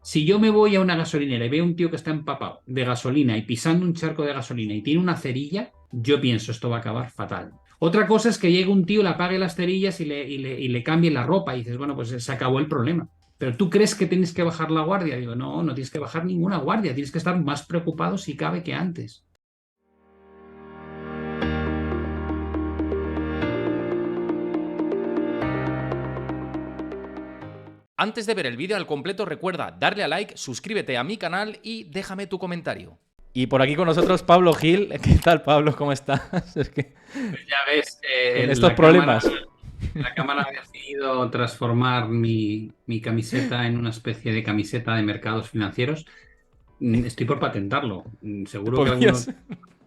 Si yo me voy a una gasolinera y veo un tío que está empapado de gasolina y pisando un charco de gasolina y tiene una cerilla, yo pienso esto va a acabar fatal. Otra cosa es que llegue un tío, le apague las cerillas y le cambie la ropa y dices, bueno, pues se acabó el problema. Pero tú crees que tienes que bajar la guardia. Digo, no, no tienes que bajar ninguna guardia, tienes que estar más preocupado si cabe que antes. Antes de ver el vídeo al completo, recuerda darle a like, suscríbete a mi canal y déjame tu comentario. Y por aquí con nosotros Pablo Gil. ¿Qué tal, Pablo? ¿Cómo estás? Es que Pues ya ves, con estos problemas. la cámara ha decidido transformar mi camiseta en una especie de camiseta de mercados financieros. Estoy por patentarlo. Seguro que alguno Podrías.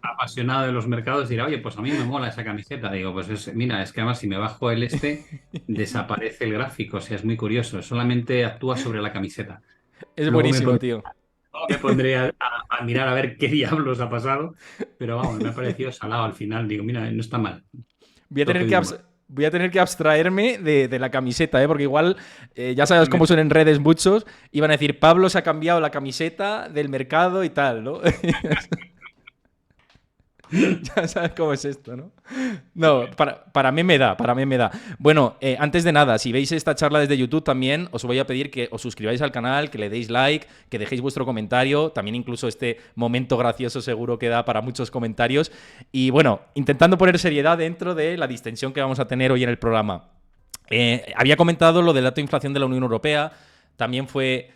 apasionado de los mercados dirá, oye, pues a mí me mola esa camiseta. Digo, pues mira, es que además si me bajo el desaparece el gráfico. O sea, es muy curioso. Solamente actúa sobre la camiseta. Es Luego me buenísimo, pondré, tío. luego me pondré a mirar a ver qué diablos ha pasado. Pero vamos, me ha parecido salado al final. Digo, mira, no está mal. Voy a Toque tener de que, humor. voy a tener que abstraerme de la camiseta, ¿eh? Porque igual, ya sabes cómo son en redes muchos, iban a decir, Pablo se ha cambiado la camiseta del mercado y tal, ¿no? Ya sabes cómo es esto, ¿no? No, para mí me da, para mí me da. Bueno, antes de nada, si veis esta charla desde YouTube también, os voy a pedir que os suscribáis al canal, que le deis like, que dejéis vuestro comentario, también incluso este momento gracioso seguro que da para muchos comentarios. Y bueno, intentando poner seriedad dentro de la distensión que vamos a tener hoy en el programa. Había comentado lo del dato de inflación de la Unión Europea, también fue,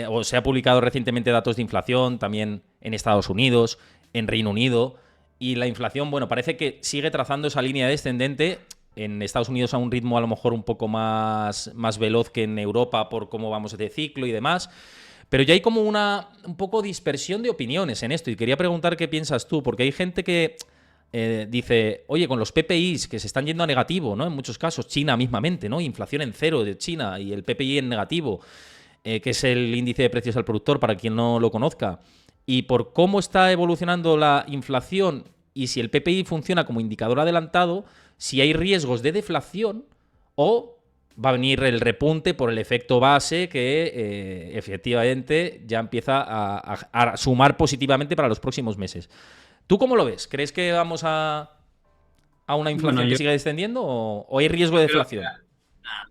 o se ha publicado recientemente datos de inflación también en Estados Unidos, en Reino Unido. Y la inflación, bueno, parece que sigue trazando esa línea descendente. En Estados Unidos a un ritmo a lo mejor un poco más veloz que en Europa por cómo vamos de ciclo y demás. Pero ya hay como un poco dispersión de opiniones en esto. Y quería preguntar qué piensas tú, porque hay gente que dice, oye, con los PPIs que se están yendo a negativo, ¿no? En muchos casos, China mismamente, ¿no? Inflación en cero de China y el PPI en negativo, que es el índice de precios al productor, para quien no lo conozca. Y por cómo está evolucionando la inflación y si el PPI funciona como indicador adelantado, si hay riesgos de deflación o va a venir el repunte por el efecto base que efectivamente ya empieza a sumar positivamente para los próximos meses. ¿Tú cómo lo ves? ¿Crees que vamos a una Bueno, inflación que siga descendiendo o hay riesgo de creo deflación?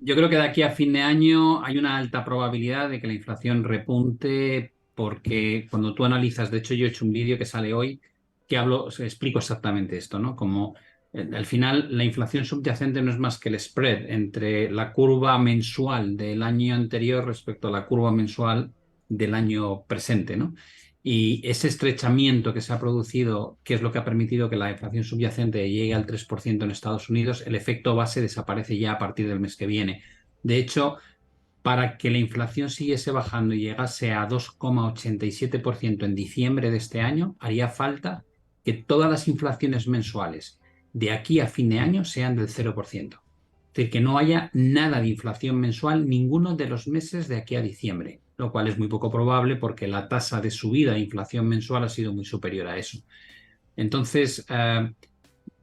Yo creo que de aquí a fin de año hay una alta probabilidad de que la inflación repunte porque cuando tú analizas, de hecho yo he hecho un vídeo que sale hoy que explico exactamente esto, ¿no? Como al final la inflación subyacente no es más que el spread entre la curva mensual del año anterior respecto a la curva mensual del año presente, ¿no? Y ese estrechamiento que se ha producido, que es lo que ha permitido que la inflación subyacente llegue al 3% en Estados Unidos, el efecto base desaparece ya a partir del mes que viene. De hecho, para que la inflación siguiese bajando y llegase a 2,87% en diciembre de este año, haría falta que todas las inflaciones mensuales de aquí a fin de año sean del 0%. Es decir, que no haya nada de inflación mensual ninguno de los meses de aquí a diciembre, lo cual es muy poco probable porque la tasa de subida de inflación mensual ha sido muy superior a eso. Entonces,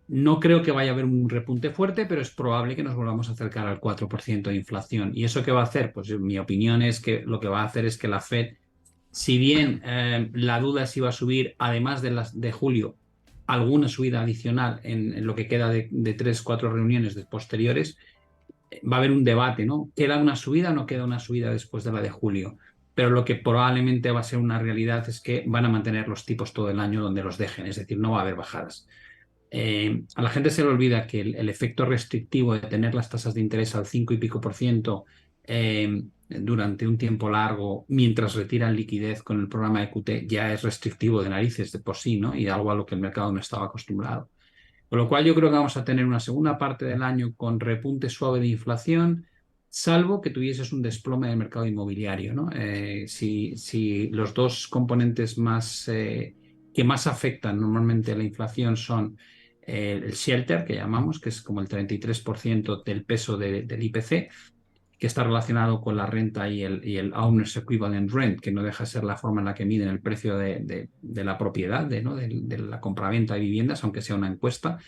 no creo que vaya a haber un repunte fuerte, pero es probable que nos volvamos a acercar al 4% de inflación. ¿Y eso qué va a hacer? Pues mi opinión es que lo que va a hacer es que la Fed, si bien la duda es si va a subir, además de las de julio, alguna subida adicional en lo que queda de 3, 4 reuniones posteriores, va a haber un debate, ¿no? ¿Queda una subida o no queda una subida después de la de julio? Pero lo que probablemente va a ser una realidad es que van a mantener los tipos todo el año donde los dejen, es decir, no va a haber bajadas. A la gente se le olvida que el efecto restrictivo de tener las tasas de interés al 5 y pico por ciento durante un tiempo largo, mientras retiran liquidez con el programa de QT, ya es restrictivo de narices de por sí, ¿no? Y algo a lo que el mercado no estaba acostumbrado. Con lo cual yo creo que vamos a tener una segunda parte del año con repunte suave de inflación, salvo que tuvieses un desplome del mercado inmobiliario, ¿no? Si los dos componentes que más afectan normalmente a la inflación son el shelter, que llamamos, que es como el 33% del peso del IPC, que está relacionado con la renta y el Owner's Equivalent Rent, que no deja de ser la forma en la que miden el precio de la propiedad, ¿no? de la compraventa de viviendas, aunque sea una encuesta.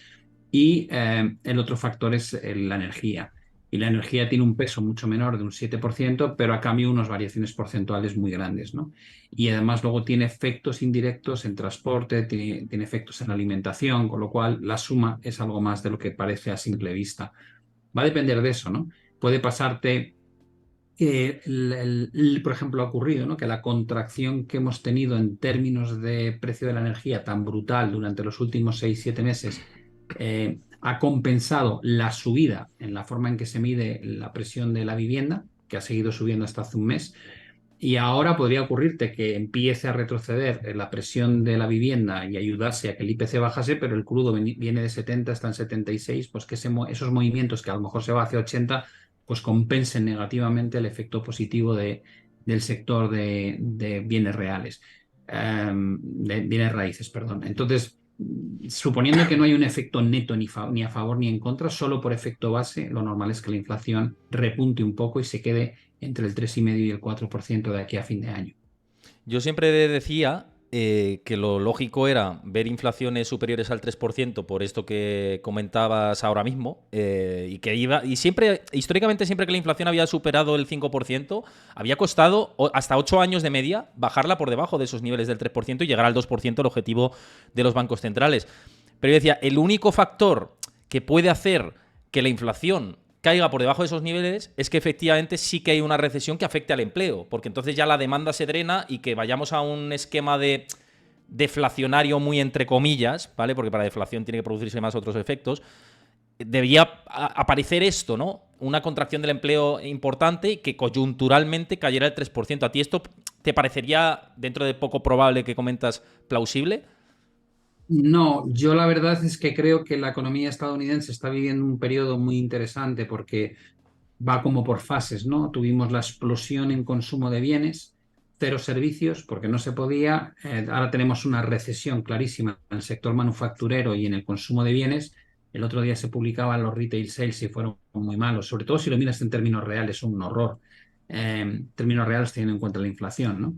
Y el otro factor es la energía. y la energía tiene un peso mucho menor de un 7%, pero a cambio unas variaciones porcentuales muy grandes, ¿no? Y además luego tiene efectos indirectos en transporte, tiene efectos en alimentación, con lo cual la suma es algo más de lo que parece a simple vista. Va a depender de eso, ¿no? Puede pasarte por ejemplo, ha ocurrido, ¿no? Que la contracción que hemos tenido en términos de precio de la energía tan brutal durante los últimos 6, 7 meses ha compensado la subida en la forma en que se mide la presión de la vivienda, que ha seguido subiendo hasta hace un mes. Y ahora podría ocurrirte que empiece a retroceder la presión de la vivienda y ayudase a que el IPC bajase, pero el crudo viene de 70, está en 76, pues que esos movimientos que a lo mejor se va hacia 80, pues compensen negativamente el efecto positivo del sector de bienes reales, de bienes raíces, perdón. Entonces, suponiendo que no hay un efecto neto ni a favor ni en contra, solo por efecto base, lo normal es que la inflación repunte un poco y se quede entre el 3,5 y el 4% de aquí a fin de año. Yo siempre decía que lo lógico era ver inflaciones superiores al 3% por esto que comentabas ahora mismo, y que y siempre, históricamente, siempre que la inflación había superado el 5%, había costado hasta 8 años de media bajarla por debajo de esos niveles del 3% y llegar al 2%, el objetivo de los bancos centrales. Pero yo decía, el único factor que puede hacer que la inflación caiga por debajo de esos niveles es que efectivamente sí que hay una recesión que afecte al empleo, porque entonces ya la demanda se drena y que vayamos a un esquema de deflacionario muy entre comillas, ¿vale? Porque para deflación tiene que producirse más otros efectos. Debía aparecer esto, ¿no? Una contracción del empleo importante y que coyunturalmente cayera el 3%. ¿A ti esto te parecería, dentro de poco probable que comentas, plausible? No, yo la verdad es que creo que la economía estadounidense está viviendo un periodo muy interesante porque va como por fases, ¿no? Tuvimos la explosión en consumo de bienes, cero servicios, porque no se podía. Ahora tenemos una recesión clarísima en el sector manufacturero y en el consumo de bienes. El otro día se publicaban los retail sales y fueron muy malos, sobre todo si lo miras en términos reales, son un horror. Términos reales teniendo en cuenta la inflación, ¿no?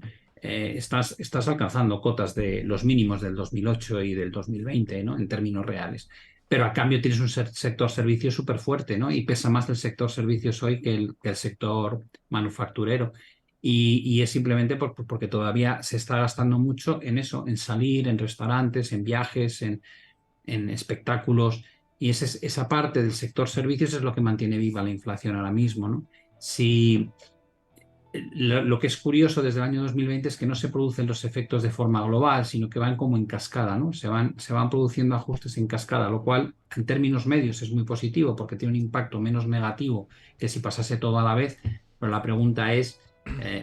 Estás alcanzando cotas de los mínimos del 2008 y del 2020, ¿no? En términos reales, pero a cambio tienes un sector servicios súper fuerte, ¿no? Y pesa más el sector servicios hoy que el sector manufacturero. Y es simplemente porque todavía se está gastando mucho en eso, en salir, en restaurantes, en viajes, en espectáculos. Y esa parte del sector servicios es lo que mantiene viva la inflación ahora mismo, ¿no? Si lo que es curioso desde el año 2020 es que no se producen los efectos de forma global, sino que van como en cascada, ¿no? Se van produciendo ajustes en cascada, lo cual en términos medios es muy positivo porque tiene un impacto menos negativo que si pasase todo a la vez. Pero la pregunta es,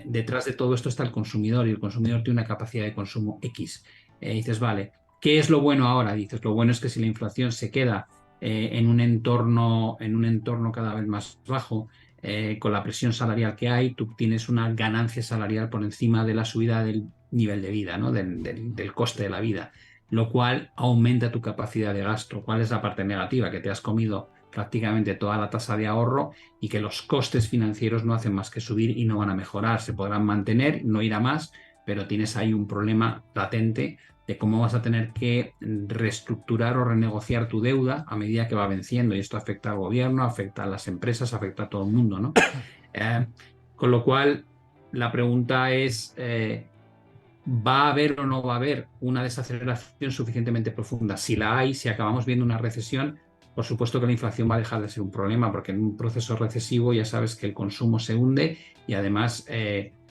detrás de todo esto está el consumidor y el consumidor tiene una capacidad de consumo X. Dices, vale, ¿qué es lo bueno ahora? Dices, lo bueno es que si la inflación se queda en un entorno cada vez más bajo, con la presión salarial que hay, tú tienes una ganancia salarial por encima de la subida del nivel de vida, ¿no? Del coste de la vida, lo cual aumenta tu capacidad de gasto. ¿Cuál es la parte negativa? Que te has comido prácticamente toda la tasa de ahorro y que los costes financieros no hacen más que subir y no van a mejorar. Se podrán mantener, no irá más, pero tienes ahí un problema latente de cómo vas a tener que reestructurar o renegociar tu deuda a medida que va venciendo. Y esto afecta al gobierno, afecta a las empresas, afecta a todo el mundo, ¿no? Eh, con lo cual, la pregunta es, ¿va a haber o no va a haber una desaceleración suficientemente profunda? Si la hay, si acabamos viendo una recesión, por supuesto que la inflación va a dejar de ser un problema, porque en un proceso recesivo ya sabes que el consumo se hunde y además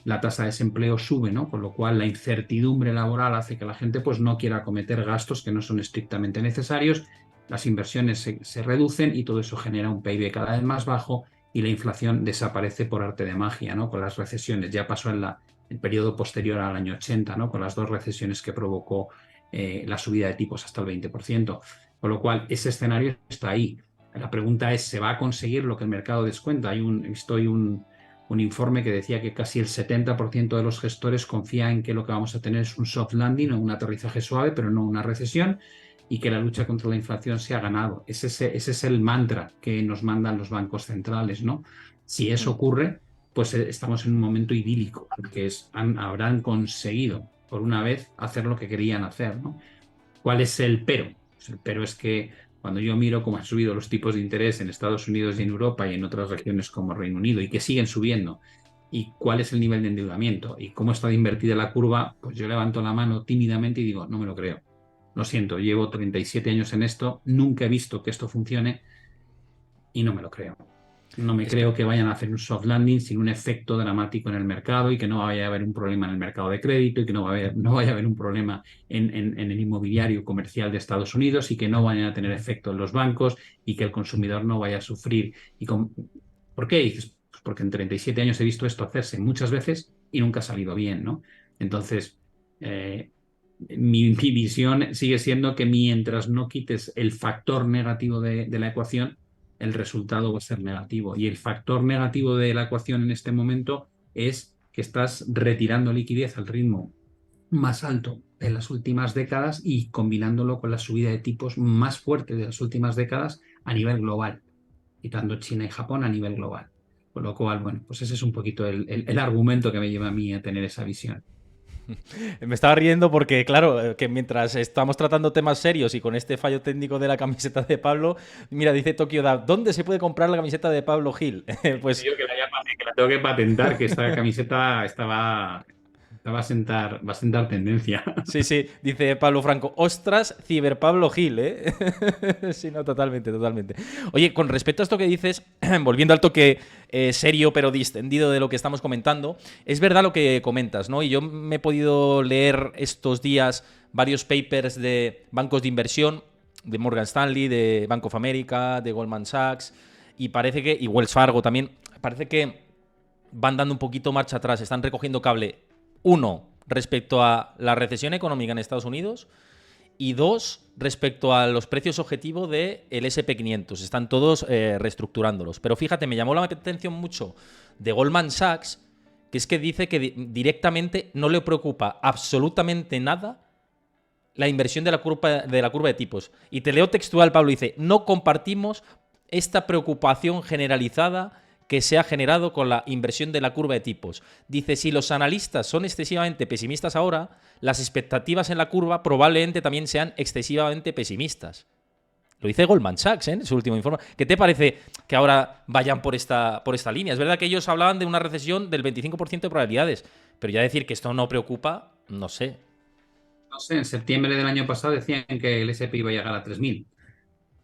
la tasa de desempleo sube, ¿no? Con lo cual la incertidumbre laboral hace que la gente pues, no quiera cometer gastos que no son estrictamente necesarios, las inversiones se reducen y todo eso genera un PIB cada vez más bajo y la inflación desaparece por arte de magia, ¿no? Con las recesiones. Ya pasó en el periodo posterior al año 80, ¿no? Con las dos recesiones que provocó la subida de tipos hasta el 20%. Con lo cual, ese escenario está ahí. La pregunta es, ¿se va a conseguir lo que el mercado descuenta? Visto un informe que decía que casi el 70% de los gestores confía en que lo que vamos a tener es un soft landing o un aterrizaje suave, pero no una recesión, y que la lucha contra la inflación se ha ganado. Ese es el mantra que nos mandan los bancos centrales, ¿no? Si eso ocurre, pues estamos en un momento idílico, porque habrán conseguido por una vez hacer lo que querían hacer, ¿no? ¿Cuál es el pero? Pues el pero es que Cuando yo miro cómo han subido los tipos de interés en Estados Unidos y en Europa y en otras regiones como Reino Unido y que siguen subiendo, y cuál es el nivel de endeudamiento y cómo está invertida la curva, pues yo levanto la mano tímidamente y digo, no me lo creo. Lo siento, llevo 37 años en esto, nunca he visto que esto funcione y no me lo creo. No me creo que vayan a hacer un soft landing sin un efecto dramático en el mercado y que no vaya a haber un problema en el mercado de crédito y que no vaya a haber un problema en el inmobiliario comercial de Estados Unidos y que no vayan a tener efecto en los bancos y que el consumidor no vaya a sufrir. ¿Por qué? Dices, pues porque en 37 años he visto esto hacerse muchas veces y nunca ha salido bien, ¿no? Entonces, mi visión sigue siendo que mientras no quites el factor negativo de la ecuación, el resultado va a ser negativo. Y el factor negativo de la ecuación en este momento es que estás retirando liquidez al ritmo más alto de las últimas décadas y combinándolo con la subida de tipos más fuerte de las últimas décadas a nivel global, quitando China y Japón a nivel global. Con lo cual, bueno, pues ese es un poquito el argumento que me lleva a mí a tener esa visión. Me estaba riendo porque, claro, que mientras estamos tratando temas serios y con este fallo técnico de la camiseta de Pablo, mira, dice Tokyo Dab, ¿dónde se puede comprar la camiseta de Pablo Gil? Pues Yo que la tengo que patentar, que esta camiseta va a sentar tendencia. sí, sí, dice Pablo Franco, ostras, Ciber Pablo Gil, ¿eh? Sí, no, totalmente, totalmente. Oye, con respecto a esto que dices, volviendo al toque serio pero distendido de lo que estamos comentando, es verdad lo que comentas, ¿no? Y yo me he podido leer estos días varios papers de bancos de inversión, de Morgan Stanley, de Bank of America, de Goldman Sachs, y parece que, y Wells Fargo también, parece que van dando un poquito marcha atrás, están recogiendo cable. Uno, respecto a la recesión económica en Estados Unidos y dos, respecto a los precios objetivos del SP500. Están todos reestructurándolos. Pero fíjate, me llamó la atención mucho de Goldman Sachs, que es que dice que directamente no le preocupa absolutamente nada la inversión de la curva de tipos. Y te leo textual, Pablo, dice, no compartimos esta preocupación generalizada que se ha generado con la inversión de la curva de tipos. Dice, si los analistas son excesivamente pesimistas ahora, las expectativas en la curva probablemente también sean excesivamente pesimistas. Lo dice Goldman Sachs, en su último informe. ¿Qué te parece que ahora vayan por esta línea? Es verdad que ellos hablaban de una recesión del 25% de probabilidades, pero ya decir que esto no preocupa, no sé. No sé, en septiembre del año pasado decían que el S&P iba a llegar a 3.000.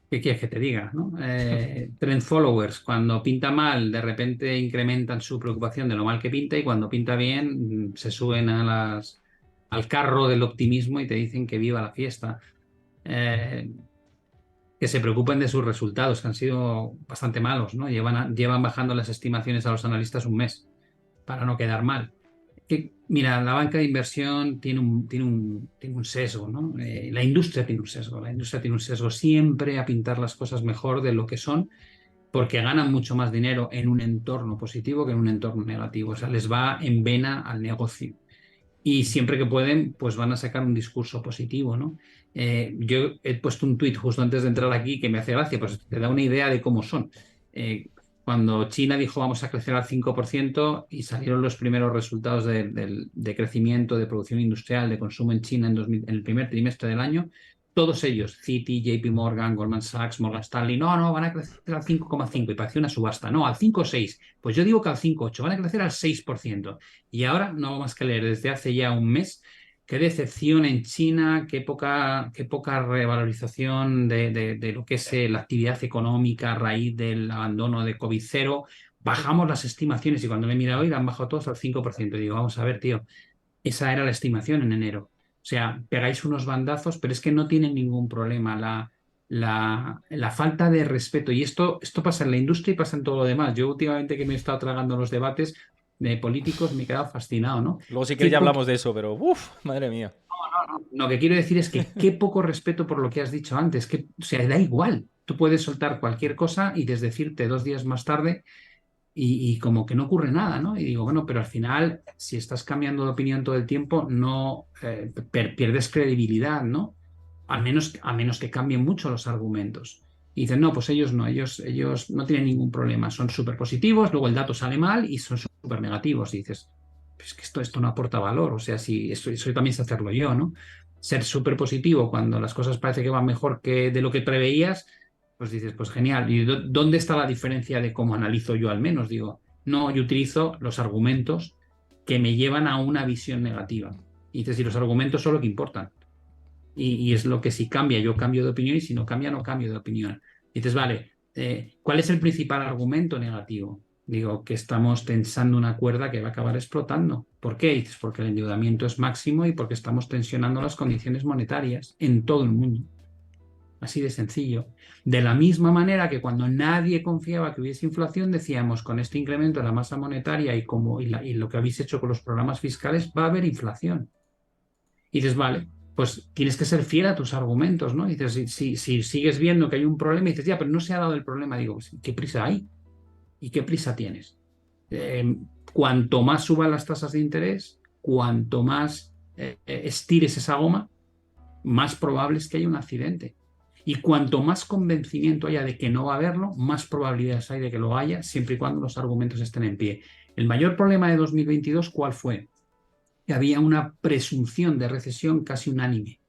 ¿Qué quieres que te diga, ¿no? Trend followers, cuando pinta mal, de repente incrementan su preocupación de lo mal que pinta y cuando pinta bien, se suben al carro del optimismo y te dicen que viva la fiesta. Eh, que se preocupen de sus resultados, que han sido bastante malos, ¿no? Llevan bajando las estimaciones a los analistas un mes para no quedar mal. Mira, la banca de inversión tiene un sesgo, ¿no? La industria tiene un sesgo. La industria tiene un sesgo siempre a pintar las cosas mejor de lo que son, porque ganan mucho más dinero en un entorno positivo que en un entorno negativo. O sea, les va en vena al negocio. Y siempre que pueden, pues van a sacar un discurso positivo, ¿no? Yo he puesto un tuit justo antes de entrar aquí que me hace gracia, pues te da una idea de cómo son. Cuando China dijo vamos a crecer al 5% y salieron los primeros resultados de crecimiento, de producción industrial, de consumo en China en el primer trimestre del año, todos ellos, Citi, JP Morgan, Goldman Sachs, Morgan Stanley, no, van a crecer al 5,5 y parecía una subasta, no, al 5,6. Pues yo digo que al 5,8, van a crecer al 6%. Y ahora no hago más que leer desde hace ya un mes. Qué decepción en China, qué poca revalorización de lo que es la actividad económica a raíz del abandono de COVID cero. Bajamos las estimaciones y cuando me he mirado hoy han bajado todos al 5%. Y digo, vamos a ver, tío, esa era la estimación en enero. O sea, pegáis unos bandazos, pero es que no tienen ningún problema. La falta de respeto, y esto pasa en la industria y pasa en todo lo demás. Yo últimamente que me he estado tragando los debates de políticos me he quedado fascinado, ¿no? Luego si quieres ya hablamos de eso, pero uff, madre mía. Lo que quiero decir es que qué poco respeto por lo que has dicho antes, que, o sea, da igual. Tú puedes soltar cualquier cosa y desdecirte 2 días más tarde y como que no ocurre nada, ¿no? Y digo, bueno, pero al final, si estás cambiando de opinión todo el tiempo, no pierdes credibilidad, ¿no? A menos que cambien mucho los argumentos. Y dicen, no, pues ellos no, ellos no tienen ningún problema, son súper positivos, luego el dato sale mal y son súper negativos. Y dices, pues que esto no aporta valor, o sea, si eso también sé hacerlo yo, ¿no? ser súper positivo cuando las cosas parece que van mejor que de lo que preveías, pues dices, pues genial. ¿Y dónde está la diferencia de cómo analizo yo al menos? Digo, no, yo utilizo los argumentos que me llevan a una visión negativa. Y dices, y los argumentos son lo que importan. Y es lo que si cambia, yo cambio de opinión y si no cambia, no cambio de opinión. Y dices, vale, ¿cuál es el principal argumento negativo? Digo, que estamos tensando una cuerda que va a acabar explotando. ¿Por qué? Y dices, porque el endeudamiento es máximo y porque estamos tensionando las condiciones monetarias en todo el mundo. Así de sencillo. De la misma manera que cuando nadie confiaba que hubiese inflación, decíamos, con este incremento de la masa monetaria y lo que habéis hecho con los programas fiscales, va a haber inflación. Y dices, vale, pues tienes que ser fiel a tus argumentos, ¿no? Y dices, si sigues viendo que hay un problema y dices, ya, pero no se ha dado el problema, digo, pues, ¿qué prisa hay? ¿Y qué prisa tienes? Cuanto más suban las tasas de interés, cuanto más estires esa goma, más probable es que haya un accidente. Y cuanto más convencimiento haya de que no va a haberlo, más probabilidades hay de que lo haya, siempre y cuando los argumentos estén en pie. El mayor problema de 2022, ¿cuál fue? Que había una presunción de recesión casi unánime,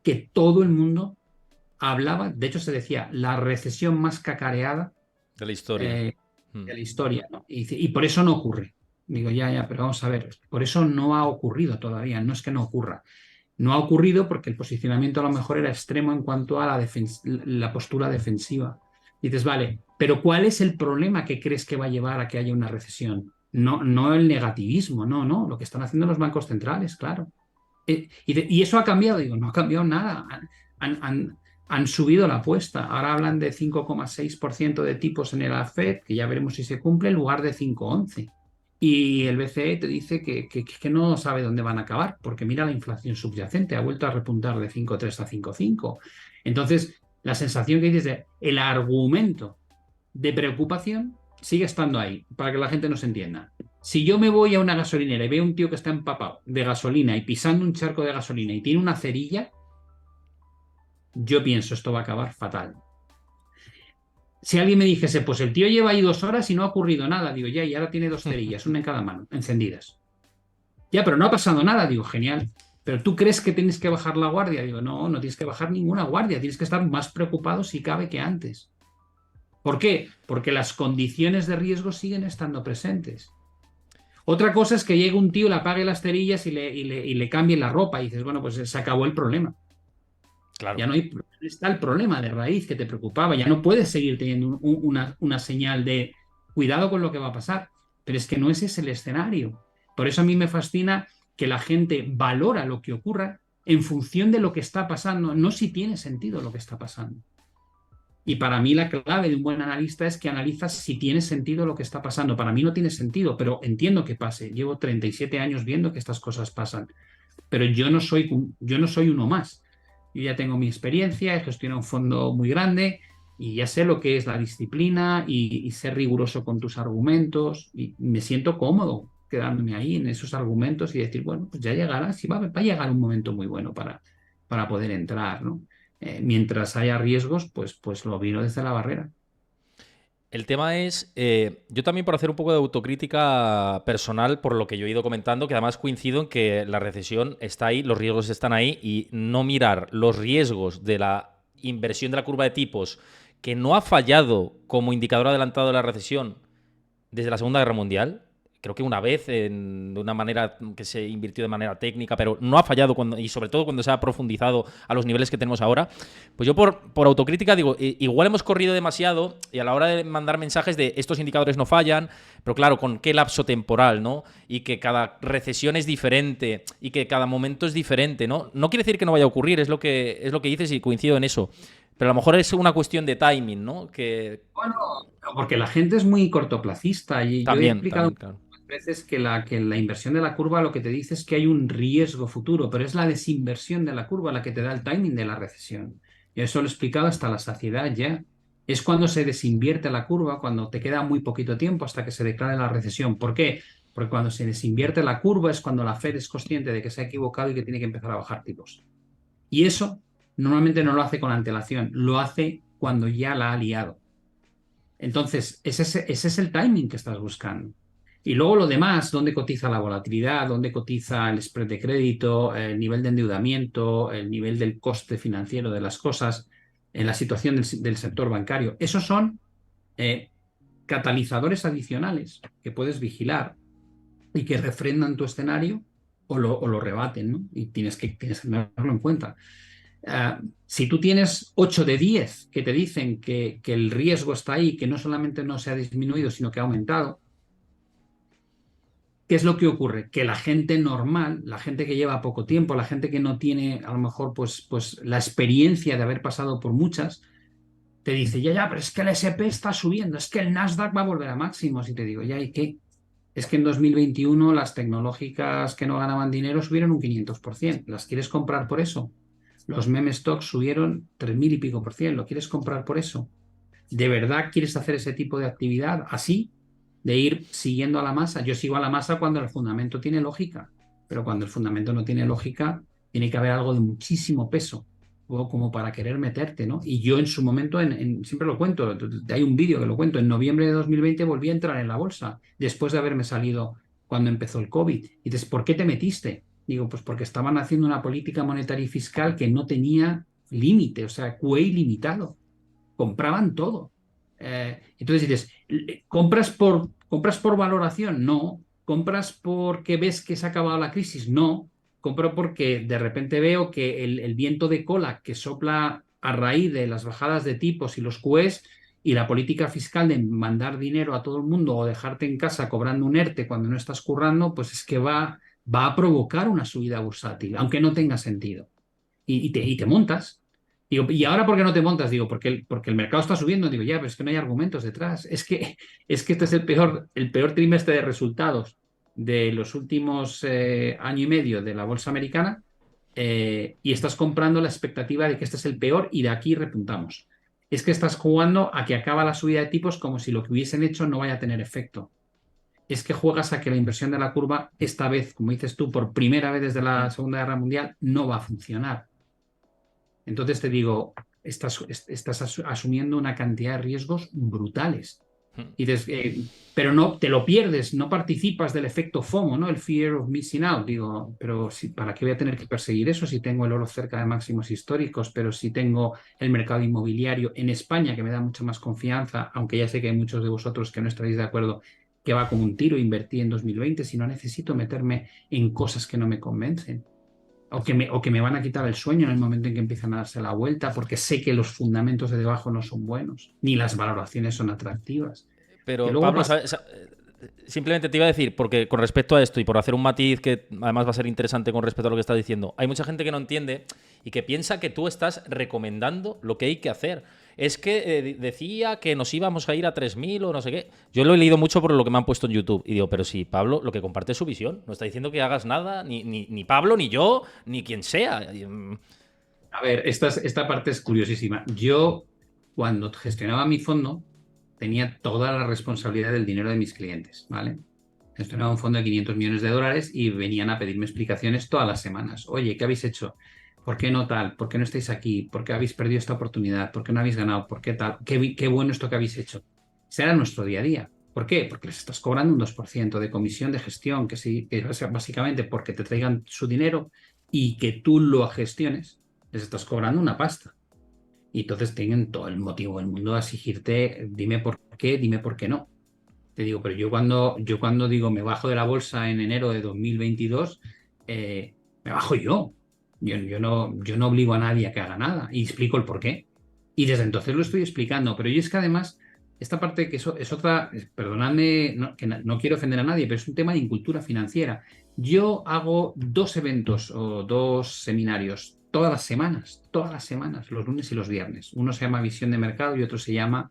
que todo el mundo hablaba, de hecho se decía, la recesión más cacareada De la historia. de la historia, ¿no? Y por eso no ocurre. Digo, ya, pero vamos a ver, por eso no ha ocurrido todavía, no es que no ocurra. No ha ocurrido porque el posicionamiento a lo mejor era extremo en cuanto a la postura defensiva. Y dices, vale, pero ¿cuál es el problema que crees que va a llevar a que haya una recesión? No, no el negativismo, no, lo que están haciendo los bancos centrales, claro. Y eso ha cambiado, digo, no ha cambiado nada. Han subido la apuesta. Ahora hablan de 5,6% de tipos en el Fed, que ya veremos si se cumple, en lugar de 5,11. Y el BCE te dice que no sabe dónde van a acabar, porque mira la inflación subyacente, ha vuelto a repuntar de 5,3 a 5,5. Entonces, la sensación que dices de el argumento de preocupación sigue estando ahí, para que la gente nos entienda. Si yo me voy a una gasolinera y veo un tío que está empapado de gasolina y pisando un charco de gasolina y tiene una cerilla, yo pienso esto va a acabar fatal. Si alguien me dijese, pues el tío lleva ahí 2 horas y no ha ocurrido nada, digo, ya, y ahora tiene 2 cerillas, una en cada mano, encendidas. Ya, pero no ha pasado nada, digo, genial. Pero tú crees que tienes que bajar la guardia, digo, no tienes que bajar ninguna guardia, tienes que estar más preocupado si cabe que antes. ¿Por qué? Porque las condiciones de riesgo siguen estando presentes. Otra cosa es que llegue un tío, le apague las cerillas y le cambie la ropa y dices, bueno, pues se acabó el problema. Claro. Ya no está el problema de raíz que te preocupaba, ya no puedes seguir teniendo una señal de cuidado con lo que va a pasar, pero es que no ese es el escenario. Por eso a mí me fascina que la gente valora lo que ocurra en función de lo que está pasando, no si tiene sentido lo que está pasando. Y para mí la clave de un buen analista es que analizas si tiene sentido lo que está pasando. Para mí no tiene sentido, pero entiendo que pase. Llevo 37 años viendo que estas cosas pasan, pero yo no soy uno más. Yo ya tengo mi experiencia, he gestionado un fondo muy grande y ya sé lo que es la disciplina y ser riguroso con tus argumentos y me siento cómodo quedándome ahí en esos argumentos y decir, bueno, pues ya llegará, sí, va a llegar un momento muy bueno para poder entrar, ¿no? Mientras haya riesgos, pues lo vino desde la barrera. El tema es, yo también por hacer un poco de autocrítica personal por lo que yo he ido comentando, que además coincido en que la recesión está ahí, los riesgos están ahí y no mirar los riesgos de la inversión de la curva de tipos, que no ha fallado como indicador adelantado de la recesión desde la Segunda Guerra Mundial. Creo que una vez, de una manera que se invirtió de manera técnica, pero no ha fallado y sobre todo cuando se ha profundizado a los niveles que tenemos ahora. Pues yo por autocrítica digo, igual hemos corrido demasiado y a la hora de mandar mensajes de estos indicadores no fallan, pero claro, con qué lapso temporal, ¿no? Y que cada recesión es diferente y que cada momento es diferente, ¿no? No quiere decir que no vaya a ocurrir, es lo que dices y coincido en eso. Pero a lo mejor es una cuestión de timing, ¿no? Que Bueno, porque la gente es muy cortoplacista y yo he explicado también, claro. muchas veces que la inversión de la curva lo que te dice es que hay un riesgo futuro, pero es la desinversión de la curva la que te da el timing de la recesión. Y eso lo he explicado hasta la saciedad ya. Es cuando se desinvierte la curva, cuando te queda muy poquito tiempo hasta que se declare la recesión. ¿Por qué? Porque cuando se desinvierte la curva es cuando la Fed es consciente de que se ha equivocado y que tiene que empezar a bajar tipos. Y eso normalmente no lo hace con antelación, lo hace cuando ya la ha liado. Entonces, ese es el timing que estás buscando. Y luego lo demás, dónde cotiza la volatilidad, dónde cotiza el spread de crédito, el nivel de endeudamiento, el nivel del coste financiero de las cosas, en la situación del sector bancario. Esos son eh, catalizadores adicionales que puedes vigilar y que refrendan tu escenario o lo rebaten, ¿no? Y tienes que tenerlo en cuenta. Si tú tienes 8 de 10 que te dicen que el riesgo está ahí, que no solamente no se ha disminuido, sino que ha aumentado, ¿qué es lo que ocurre? Que la gente normal, la gente que lleva poco tiempo, la gente que no tiene a lo mejor pues la experiencia de haber pasado por muchas, te dice, ya, pero es que el S&P está subiendo, es que el Nasdaq va a volver a máximos. Y te digo, ya, ¿y qué? Es que en 2021 las tecnológicas que no ganaban dinero subieron un 500%. ¿Las quieres comprar por eso? Los meme stocks subieron 3000 y pico por cien. ¿Lo quieres comprar por eso? ¿De verdad quieres hacer ese tipo de actividad así? De ir siguiendo a la masa. Yo sigo a la masa cuando el fundamento tiene lógica, pero cuando el fundamento no tiene lógica, tiene que haber algo de muchísimo peso, o como para querer meterte, ¿no? Y yo en su momento, siempre lo cuento, hay un vídeo que lo cuento, en noviembre de 2020 volví a entrar en la bolsa, después de haberme salido cuando empezó el COVID. Y dices, ¿por qué te metiste? Digo, pues porque estaban haciendo una política monetaria y fiscal que no tenía límite, o sea, QE ilimitado, compraban todo. Entonces dices, ¿compras por valoración? No. ¿Compras porque ves que se ha acabado la crisis? No. Compro porque de repente veo que el viento de cola que sopla a raíz de las bajadas de tipos y los QEs y la política fiscal de mandar dinero a todo el mundo o dejarte en casa cobrando un ERTE cuando no estás currando, pues es que va a provocar una subida bursátil, aunque no tenga sentido. Y te montas. Digo, ¿y ahora por qué no te montas? Digo, porque el mercado está subiendo. Digo, ya, pero es que no hay argumentos detrás. Es que este es el peor trimestre de resultados de los últimos año y medio de la bolsa americana, y estás comprando la expectativa de que este es el peor y de aquí repuntamos. Es que estás jugando a que acaba la subida de tipos como si lo que hubiesen hecho no vaya a tener efecto. Es que juegas a que la inversión de la curva, esta vez, como dices tú, por primera vez desde la Segunda Guerra Mundial, no va a funcionar. Entonces te digo, estás asumiendo una cantidad de riesgos brutales. Y dices, pero no te lo pierdes, no participas del efecto FOMO, ¿no? El fear of missing out. Digo, pero ¿para qué voy a tener que perseguir eso si tengo el oro cerca de máximos históricos? Pero si tengo el mercado inmobiliario en España, que me da mucha más confianza, aunque ya sé que hay muchos de vosotros que no estaréis de acuerdo, que va como un tiro, invertí en 2020, si no necesito meterme en cosas que no me convencen. O que me van a quitar el sueño en el momento en que empiezan a darse la vuelta, porque sé que los fundamentos de debajo no son buenos, ni las valoraciones son atractivas. Que Pero luego Pablo, pasa. simplemente te iba a decir, porque con respecto a esto y por hacer un matiz que además va a ser interesante con respecto a lo que estás diciendo, hay mucha gente que no entiende y que piensa que tú estás recomendando lo que hay que hacer. Es que decía que nos íbamos a ir a 3000 o no sé qué. Yo lo he leído mucho por lo que me han puesto en YouTube y digo, pero si Pablo lo que comparte es su visión, no está diciendo que hagas nada, ni Pablo, ni yo, ni quien sea. A ver, esta parte es curiosísima. Yo, cuando gestionaba mi fondo, tenía toda la responsabilidad del dinero de mis clientes, ¿vale? Gestionaba un fondo de 500 millones de dólares y venían a pedirme explicaciones todas las semanas. Oye, ¿qué habéis hecho? ¿Por qué no tal? ¿Por qué no estáis aquí? ¿Por qué habéis perdido esta oportunidad? ¿Por qué no habéis ganado? ¿Por qué tal? Qué bueno esto que habéis hecho. Ese era nuestro día a día. ¿Por qué? Porque les estás cobrando un 2% de comisión de gestión, que sí, que es básicamente porque te traigan su dinero y que tú lo gestiones, les estás cobrando una pasta. Y entonces tienen todo el motivo del mundo a exigirte, dime por qué, dime por qué no. Te digo, pero yo cuando digo me bajo de la bolsa en enero de 2022, me bajo yo. Yo no obligo a nadie a que haga nada y explico el por qué. Y desde entonces lo estoy explicando. Pero yo es que además, esta parte que eso es otra, perdonadme, no, que no quiero ofender a nadie, pero es un tema de incultura financiera. Yo hago 2 eventos o 2 seminarios todas las semanas, los lunes y los viernes. Uno se llama Visión de Mercado y otro se llama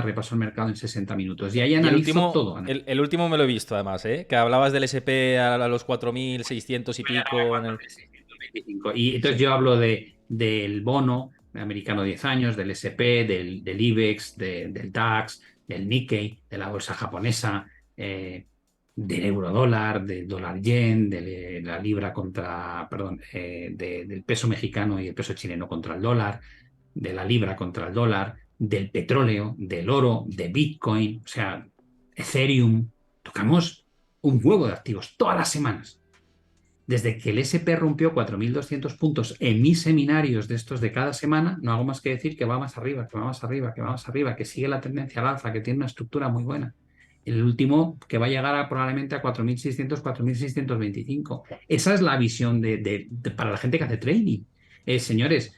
Repaso al Mercado en 60 minutos. Y ahí Y analizo todo. el último me lo he visto además, ¿eh? Que hablabas del SP a los 4600 y pico en el... 4.625. Y entonces Sí. yo hablo del bono americano 10 años, del SP, del IBEX, del DAX, del Nikkei, de la bolsa japonesa, del eurodólar, del dólar yen, de la libra contra, perdón, del peso mexicano y el peso chileno contra el dólar, de la libra contra el dólar, del petróleo, del oro, de Bitcoin. O sea, Ethereum, tocamos un huevo de activos todas las semanas. Desde que el SP rompió 4.200 puntos en mis seminarios de estos de cada semana, no hago más que decir que va más arriba, que va más arriba, que va más arriba, que sigue la tendencia al alza, que tiene una estructura muy buena. El último que va a llegar probablemente a 4.600, 4.625. Esa es la visión para la gente que hace trading. Señores,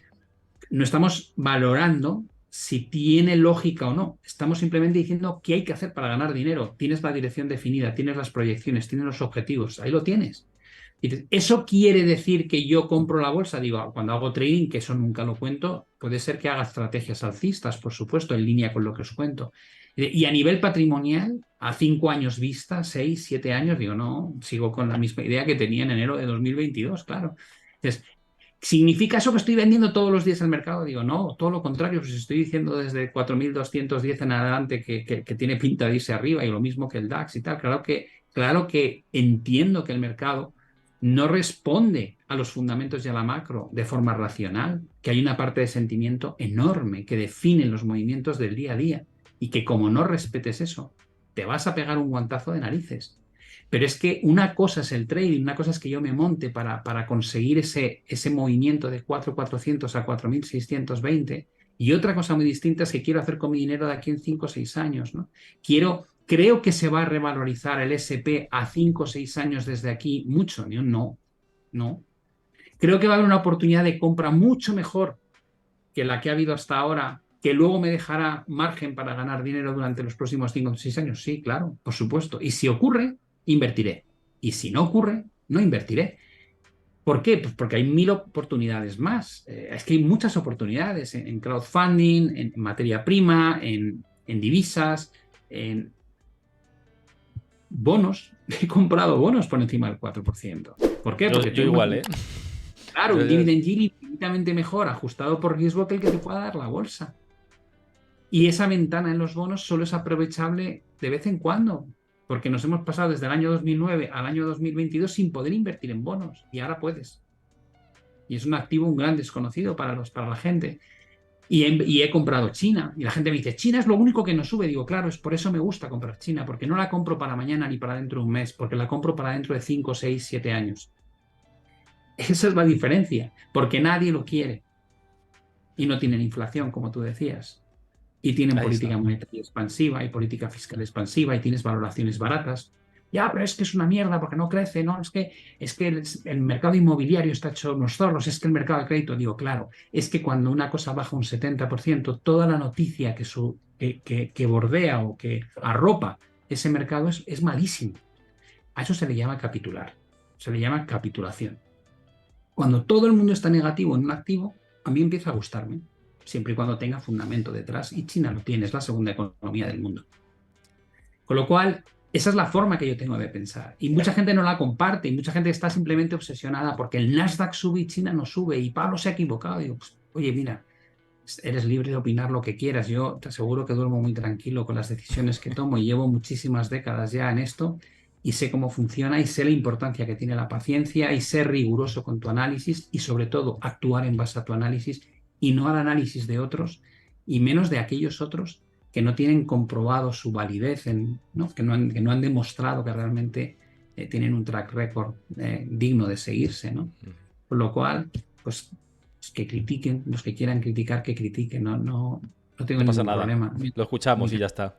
no estamos valorando si tiene lógica o no. Estamos simplemente diciendo qué hay que hacer para ganar dinero. Tienes la dirección definida, tienes las proyecciones, tienes los objetivos. Ahí lo tienes. ¿Eso quiere decir que yo compro la bolsa? Digo, cuando hago trading, que eso nunca lo cuento, puede ser que haga estrategias alcistas, por supuesto, en línea con lo que os cuento. Y a nivel patrimonial, a 5 años vista, 6, 7 años, digo, no, sigo con la misma idea que tenía en enero de 2022, claro. Entonces, ¿significa eso que estoy vendiendo todos los días al mercado? Digo, no, todo lo contrario, pues estoy diciendo desde 4.210 en adelante que tiene pinta de irse arriba y lo mismo que el DAX y tal. Claro que entiendo que el mercado no responde a los fundamentos y a la macro de forma racional, que hay una parte de sentimiento enorme que define los movimientos del día a día y que como no respetes eso, te vas a pegar un guantazo de narices. Pero es que una cosa es el trading, una cosa es que yo me monte para conseguir ese movimiento de 4.400 a 4.620 y otra cosa muy distinta es que quiero hacer con mi dinero de aquí en 5 o 6 años, ¿no? Creo que se va a revalorizar el SP a 5 o 6 años desde aquí mucho. No, no. Creo que va a haber una oportunidad de compra mucho mejor que la que ha habido hasta ahora, que luego me dejará margen para ganar dinero durante los próximos 5 o 6 años. Sí, claro, por supuesto. Y si ocurre, invertiré. Y si no ocurre, no invertiré. ¿Por qué? Pues porque hay 1.000 oportunidades más. Es que hay muchas oportunidades en crowdfunding, en materia prima, en divisas, en bonos. He comprado bonos por encima del 4%. ¿Por qué? Porque yo igual, ¿eh? Claro, un dividend yield infinitamente mejor ajustado por riesgo que el que te pueda dar la bolsa. Y esa ventana en los bonos solo es aprovechable de vez en cuando, porque nos hemos pasado desde el año 2009 al año 2022 sin poder invertir en bonos, y ahora puedes. Y es un activo, un gran desconocido para la gente. Y he comprado China, y la gente me dice, China es lo único que no sube. Digo, claro, es por eso me gusta comprar China, porque no la compro para mañana ni para dentro de un mes, porque la compro para dentro de 5, 6, 7 años. Esa es la diferencia, porque nadie lo quiere. Y no tienen inflación, como tú decías. Y tienen política monetaria expansiva y política fiscal expansiva y tienes valoraciones baratas. Ya, pero es que es una mierda porque no crece, ¿no? Es que el mercado inmobiliario está hecho unos zorros, es que el mercado de crédito, digo, claro, es que cuando una cosa baja un 70%, toda la noticia que bordea o que arropa ese mercado es malísimo. A eso se le llama capitular, se le llama capitulación. Cuando todo el mundo está negativo en un activo, a mí empieza a gustarme, siempre y cuando tenga fundamento detrás, y China lo tiene, es la segunda economía del mundo. Con lo cual, esa es la forma que yo tengo de pensar. Y mucha gente no la comparte, y mucha gente está simplemente obsesionada porque el Nasdaq sube y China no sube, y Pablo se ha equivocado. Digo, pues, oye, mira, eres libre de opinar lo que quieras. Yo te aseguro que duermo muy tranquilo con las decisiones que tomo y llevo muchísimas décadas ya en esto y sé cómo funciona y sé la importancia que tiene la paciencia y ser riguroso con tu análisis y sobre todo actuar en base a tu análisis y no al análisis de otros y menos de aquellos otros que no tienen comprobado su validez, ¿no? Que no han demostrado que realmente tienen un track record digno de seguirse, ¿no? Con lo cual, pues que critiquen, los que quieran criticar, que critiquen, no tengo pasa ningún nada. problema. Lo escuchamos y ya está.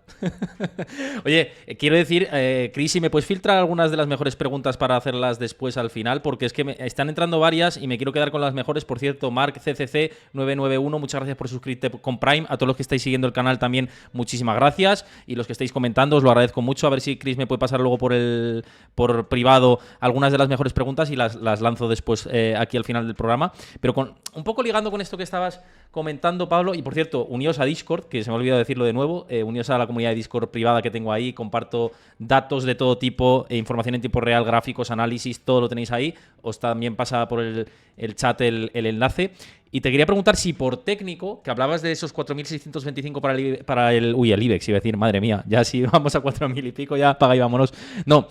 Oye, quiero decir, Chris, si me puedes filtrar algunas de las mejores preguntas para hacerlas después al final, porque es que me están entrando varias y me quiero quedar con las mejores. Por cierto, Mark CCC 991, muchas gracias por suscribirte con Prime. A todos los que estáis siguiendo el canal también, muchísimas gracias. Y los que estáis comentando, os lo agradezco mucho. A ver si Chris me puede pasar luego por privado algunas de las mejores preguntas y las lanzo después aquí al final del programa. Pero un poco ligando con esto que estabas comentando, Pablo, y por cierto, uníos a Discord, que se me ha olvidado decirlo de nuevo, uníos a la comunidad de Discord privada que tengo ahí, comparto datos de todo tipo, información en tiempo real, gráficos, análisis, todo lo tenéis ahí, os también pasa por el chat el enlace. Y te quería preguntar si por técnico, que hablabas de esos 4.625 para el IBEX, iba a decir, madre mía, ya si vamos a 4.000 y pico, ya paga y vámonos. No,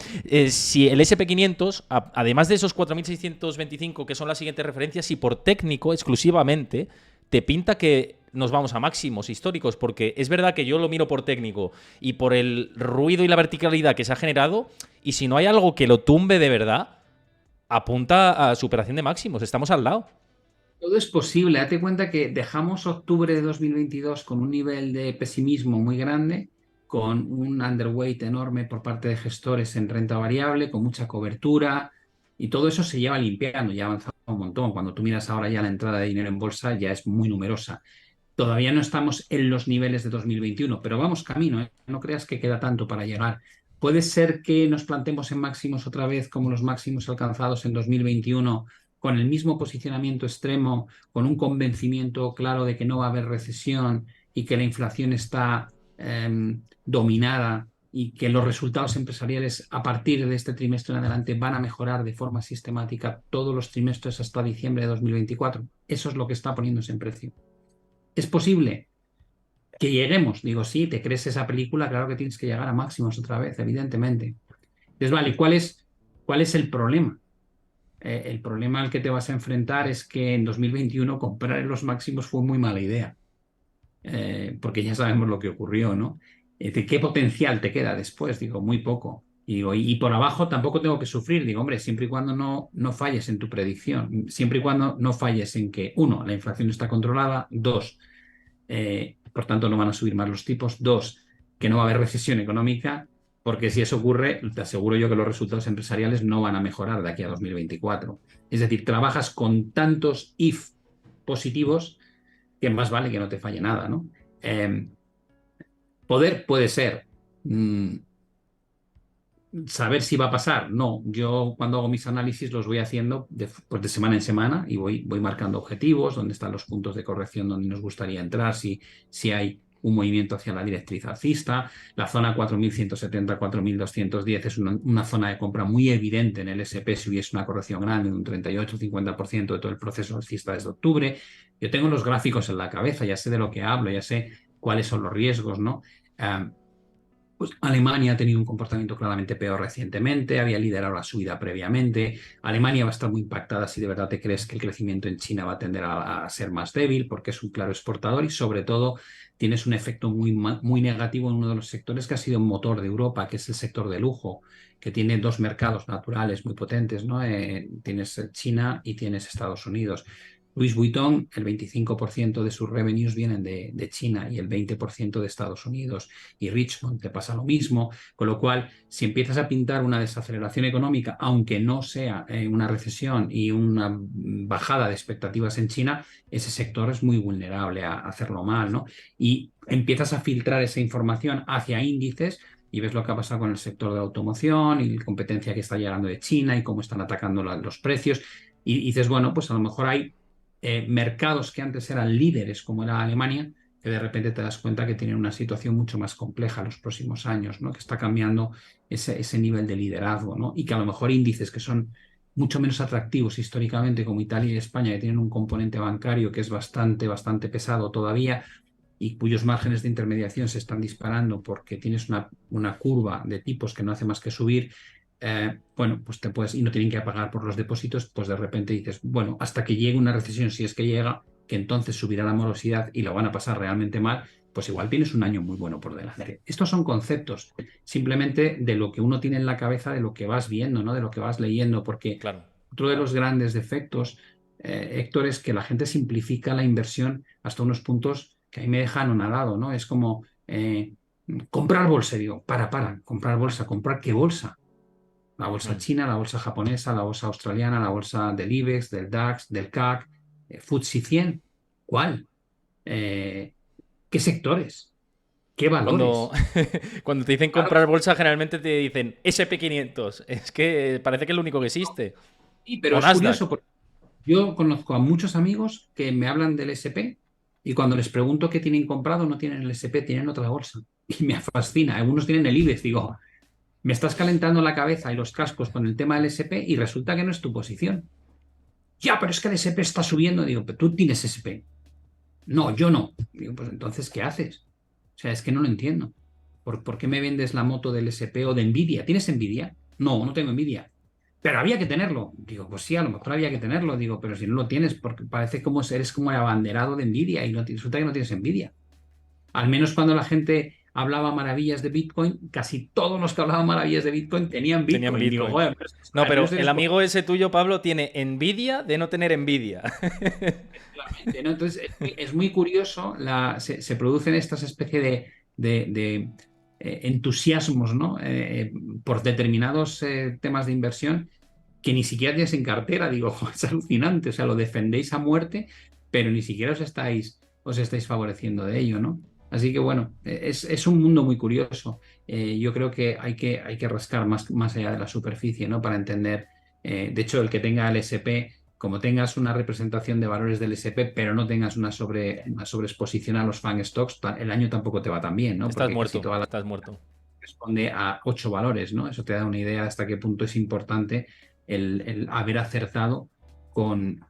si el SP500, además de esos 4.625 que son las siguientes referencias, si por técnico exclusivamente te pinta que nos vamos a máximos históricos? Porque es verdad que yo lo miro por técnico y por el ruido y la verticalidad que se ha generado, y si no hay algo que lo tumbe de verdad, apunta a superación de máximos. Estamos al lado. Todo es posible. Date cuenta que dejamos octubre de 2022 con un nivel de pesimismo muy grande, con un underweight enorme por parte de gestores en renta variable, con mucha cobertura, y todo eso se lleva limpiando, ya ha avanzado un montón. Cuando tú miras ahora ya la entrada de dinero en bolsa ya es muy numerosa. Todavía no estamos en los niveles de 2021, pero vamos camino, ¿eh? No creas que queda tanto para llegar. Puede ser que nos plantemos en máximos otra vez como los máximos alcanzados en 2021, con el mismo posicionamiento extremo, con un convencimiento claro de que no va a haber recesión y que la inflación está dominada y que los resultados empresariales a partir de este trimestre en adelante van a mejorar de forma sistemática todos los trimestres hasta diciembre de 2024. Eso es lo que está poniéndose en precio. ¿Es posible que lleguemos? Digo, sí, te crees esa película, claro que tienes que llegar a máximos otra vez, evidentemente. Entonces, vale, ¿cuál es el problema? El problema al que te vas a enfrentar es que en 2021 comprar en los máximos fue muy mala idea, porque ya sabemos lo que ocurrió, ¿no? ¿Qué potencial te queda después? Digo, muy poco. Y digo, y por abajo tampoco tengo que sufrir. Digo, hombre, siempre y cuando no falles en tu predicción, siempre y cuando no falles en que, uno, la inflación está controlada, dos, por tanto no van a subir más los tipos, dos, que no va a haber recesión económica, porque si eso ocurre, te aseguro yo que los resultados empresariales no van a mejorar de aquí a 2024. Es decir, trabajas con tantos if positivos que más vale que no te falle nada, ¿no? Poder puede ser. Saber si va a pasar, no. Yo cuando hago mis análisis los voy haciendo pues de semana en semana y voy marcando objetivos, dónde están los puntos de corrección donde nos gustaría entrar, si hay un movimiento hacia la directriz alcista. La zona 4.170-4.210 es una zona de compra muy evidente en el SP si hubiese una corrección grande de un 38-50% de todo el proceso alcista desde octubre. Yo tengo los gráficos en la cabeza, ya sé de lo que hablo, ya sé cuáles son los riesgos, ¿no? Pues Alemania ha tenido un comportamiento claramente peor recientemente, había liderado la subida previamente. Alemania va a estar muy impactada si de verdad te crees que el crecimiento en China va a tender a ser más débil, porque es un claro exportador y sobre todo tienes un efecto muy negativo en uno de los sectores que ha sido un motor de Europa, que es el sector de lujo, que tiene dos mercados naturales muy potentes, ¿no? Tienes China y tienes Estados Unidos. Louis Vuitton, el 25% de sus revenues vienen de China y el 20% de Estados Unidos. Y Richmond te pasa lo mismo, con lo cual, si empiezas a pintar una desaceleración económica, aunque no sea una recesión y una bajada de expectativas en China, ese sector es muy vulnerable a hacerlo mal, ¿no? Y empiezas a filtrar esa información hacia índices y ves lo que ha pasado con el sector de la automoción y la competencia que está llegando de China y cómo están atacando los precios. Y dices, bueno, pues a lo mejor hay mercados que antes eran líderes, como era Alemania, que de repente te das cuenta que tienen una situación mucho más compleja en los próximos años, ¿no? Que está cambiando ese nivel de liderazgo, ¿no? Y que a lo mejor índices que son mucho menos atractivos históricamente, como Italia y España, que tienen un componente bancario que es bastante pesado todavía y cuyos márgenes de intermediación se están disparando porque tienes una curva de tipos que no hace más que subir. Bueno, pues te puedes, y no tienen que pagar por los depósitos, pues de repente dices, bueno, hasta que llegue una recesión, si es que llega, que entonces subirá la morosidad y lo van a pasar realmente mal, pues igual tienes un año muy bueno por delante. Estos son conceptos simplemente de lo que uno tiene en la cabeza, de lo que vas viendo, ¿no? De lo que vas leyendo, porque Claro. otro de los grandes defectos, Héctor, es que la gente simplifica la inversión hasta unos puntos que a mí me dejan anonadado, ¿no? Es como comprar bolsa, digo, comprar bolsa, ¿comprar qué bolsa? La bolsa china, la bolsa japonesa, la bolsa australiana, la bolsa del IBEX, del DAX, del CAC, FTSE 100. ¿Cuál? ¿Qué sectores? ¿Qué Cuando, valores? cuando te dicen Claro, comprar bolsa, generalmente te dicen SP500. Es que parece que es lo único que existe. sí, pero O es curioso Nasdaq. porque yo conozco a muchos amigos que me hablan del SP y cuando les pregunto qué tienen comprado no tienen el SP, tienen otra bolsa. Y me fascina. Algunos tienen el IBEX. Digo, me estás calentando la cabeza y los cascos con el tema del SP y resulta que no es tu posición. Ya, pero es que el SP está subiendo. Digo, pero tú tienes SP. No, yo no. Digo, pues entonces, ¿qué haces? O sea, es que no lo entiendo. ¿Por qué me vendes la moto del SP o de Nvidia? ¿Tienes Nvidia? No, no tengo Nvidia. pero había que tenerlo. Digo, pues sí, a lo mejor había que tenerlo. Digo, pero si no lo tienes, porque parece como eres como el abanderado de Nvidia y resulta que no tienes Nvidia. Al menos cuando la gente hablaba maravillas de Bitcoin, casi todos los que hablaban maravillas de Bitcoin tenían Tenían Bitcoin. Digo, Bitcoin. joder, pero No, al menos pero el eres amigo ese tuyo, Pablo, tiene envidia de no tener envidia. efectivamente, ¿no? Entonces es muy curioso, se producen estas especies de entusiasmos, ¿no? Por determinados temas de inversión que ni siquiera tienes en cartera. Digo, "Jo, es alucinante, o sea, lo defendéis a muerte, pero ni siquiera os estáis favoreciendo de ello, ¿no? Así que bueno, es un mundo muy curioso. Yo creo que hay que rascar más allá de la superficie, ¿no? Para entender, de hecho, el que tenga el SP, como tengas una representación de valores del SP, pero no tengas una sobreexposición a los FANG stocks, el año tampoco te va tan bien, ¿no? Estás Porque casi muerto, toda la estás muerto. responde a 8 valores, ¿no? Eso te da una idea hasta qué punto es importante el haber acertado con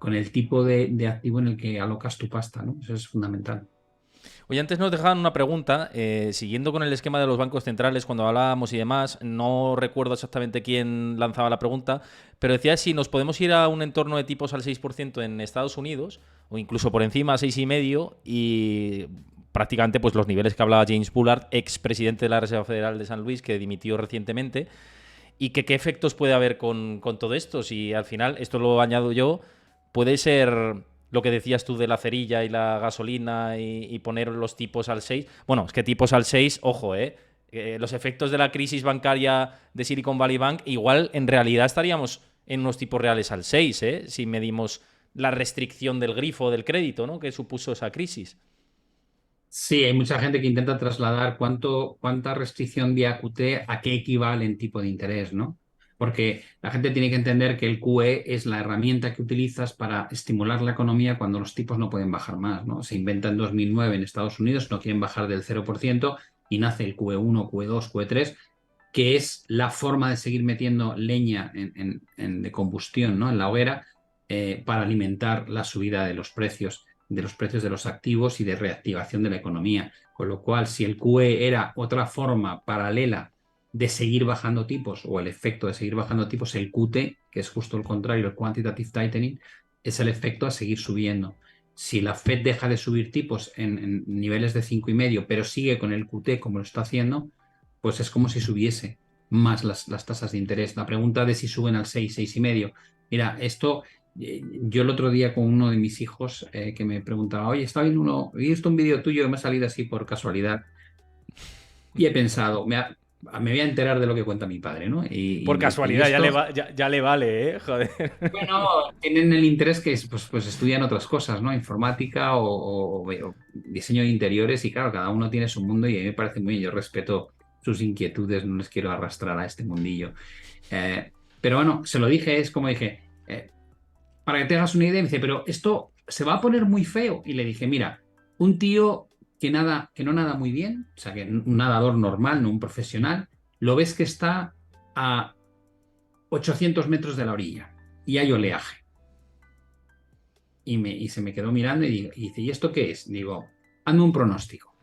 el tipo de activo en el que alocas tu pasta, ¿no? Eso es fundamental. Oye, antes nos dejaban una pregunta, siguiendo con el esquema de los bancos centrales, cuando hablábamos y demás, no recuerdo exactamente quién lanzaba la pregunta, pero decía si nos podemos ir a un entorno de tipos al 6% en Estados Unidos, o incluso por encima a 6,5%, y prácticamente pues los niveles que hablaba James Bullard, ex presidente de la Reserva Federal de San Luis, que dimitió recientemente, y que qué efectos puede haber con todo esto, si al final, esto lo añado yo, puede ser lo que decías tú de la cerilla y la gasolina y poner los tipos al 6. Bueno, es que tipos al 6, ojo, los efectos de la crisis bancaria de Silicon Valley Bank, igual en realidad estaríamos en unos tipos reales al 6, si medimos la restricción del grifo del crédito, ¿no? Que supuso esa crisis. Sí, hay mucha gente que intenta trasladar cuánta restricción vía QT a qué equivale en tipo de interés, ¿no? Porque la gente tiene que entender que el QE es la herramienta que utilizas para estimular la economía cuando los tipos no pueden bajar más, ¿no? Se inventa en 2009 en Estados Unidos, no quieren bajar del 0% y nace el QE1, QE2, QE3, que es la forma de seguir metiendo leña de combustión, ¿no? En la hoguera, para alimentar la subida de los precios de los activos y de reactivación de la economía. Con lo cual, si el QE era otra forma paralela de seguir bajando tipos, o el efecto de seguir bajando tipos, el QT, que es justo el contrario, el quantitative tightening, es el efecto a seguir subiendo. Si la Fed deja de subir tipos en niveles de 5,5, pero sigue con el QT como lo está haciendo, pues es como si subiese más las tasas de interés. La pregunta de si suben al 6, 6,5. Mira, esto, yo el otro día con uno de mis hijos, que me preguntaba, oye, he visto un vídeo tuyo que me ha salido así por casualidad y he pensado, me voy a enterar de lo que cuenta mi padre, ¿no? Y Por me dice, ¿y casualidad, esto? ya le vale, ¿eh? Joder. Bueno, tienen el interés que pues estudian otras cosas, ¿no? Informática o diseño de interiores, y claro, cada uno tiene su mundo y a mí me parece muy bien. Yo respeto sus inquietudes, no les quiero arrastrar a este mundillo. Eh, pero bueno, se lo dije, es como dije, para que te hagas una idea, me dice, pero esto se va a poner muy feo. Y le dije, mira, un tío que no nada muy bien, o sea, que un nadador normal, no un profesional, lo ves que está a 800 metros de la orilla y hay oleaje. Y se me quedó mirando y dice, ¿y esto qué es? Digo, hazme un pronóstico.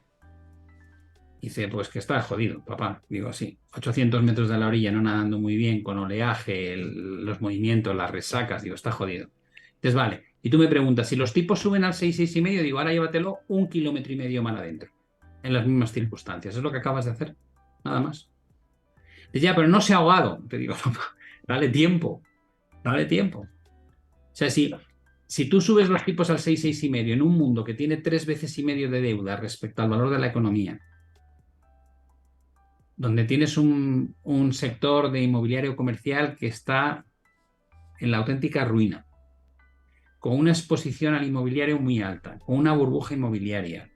Dice, pues que está jodido, papá. Digo, sí, 800 metros de la orilla, no nadando muy bien, con oleaje, los movimientos, las resacas, digo, está jodido. Entonces, vale. Y tú me preguntas, si los tipos suben al 6, 6,5, digo, ahora llévatelo 1,5 kilómetros más adentro, en las mismas circunstancias. Es lo que acabas de hacer, nada más. Dice, ya, pero no se ha ahogado. Te digo, papá, dale tiempo, dale tiempo. O sea, si tú subes los tipos al 6, 6,5 en un mundo que tiene 3,5 veces de deuda respecto al valor de la economía, donde tienes un sector de inmobiliario comercial que está en la auténtica ruina, con una exposición al inmobiliario muy alta, con una burbuja inmobiliaria,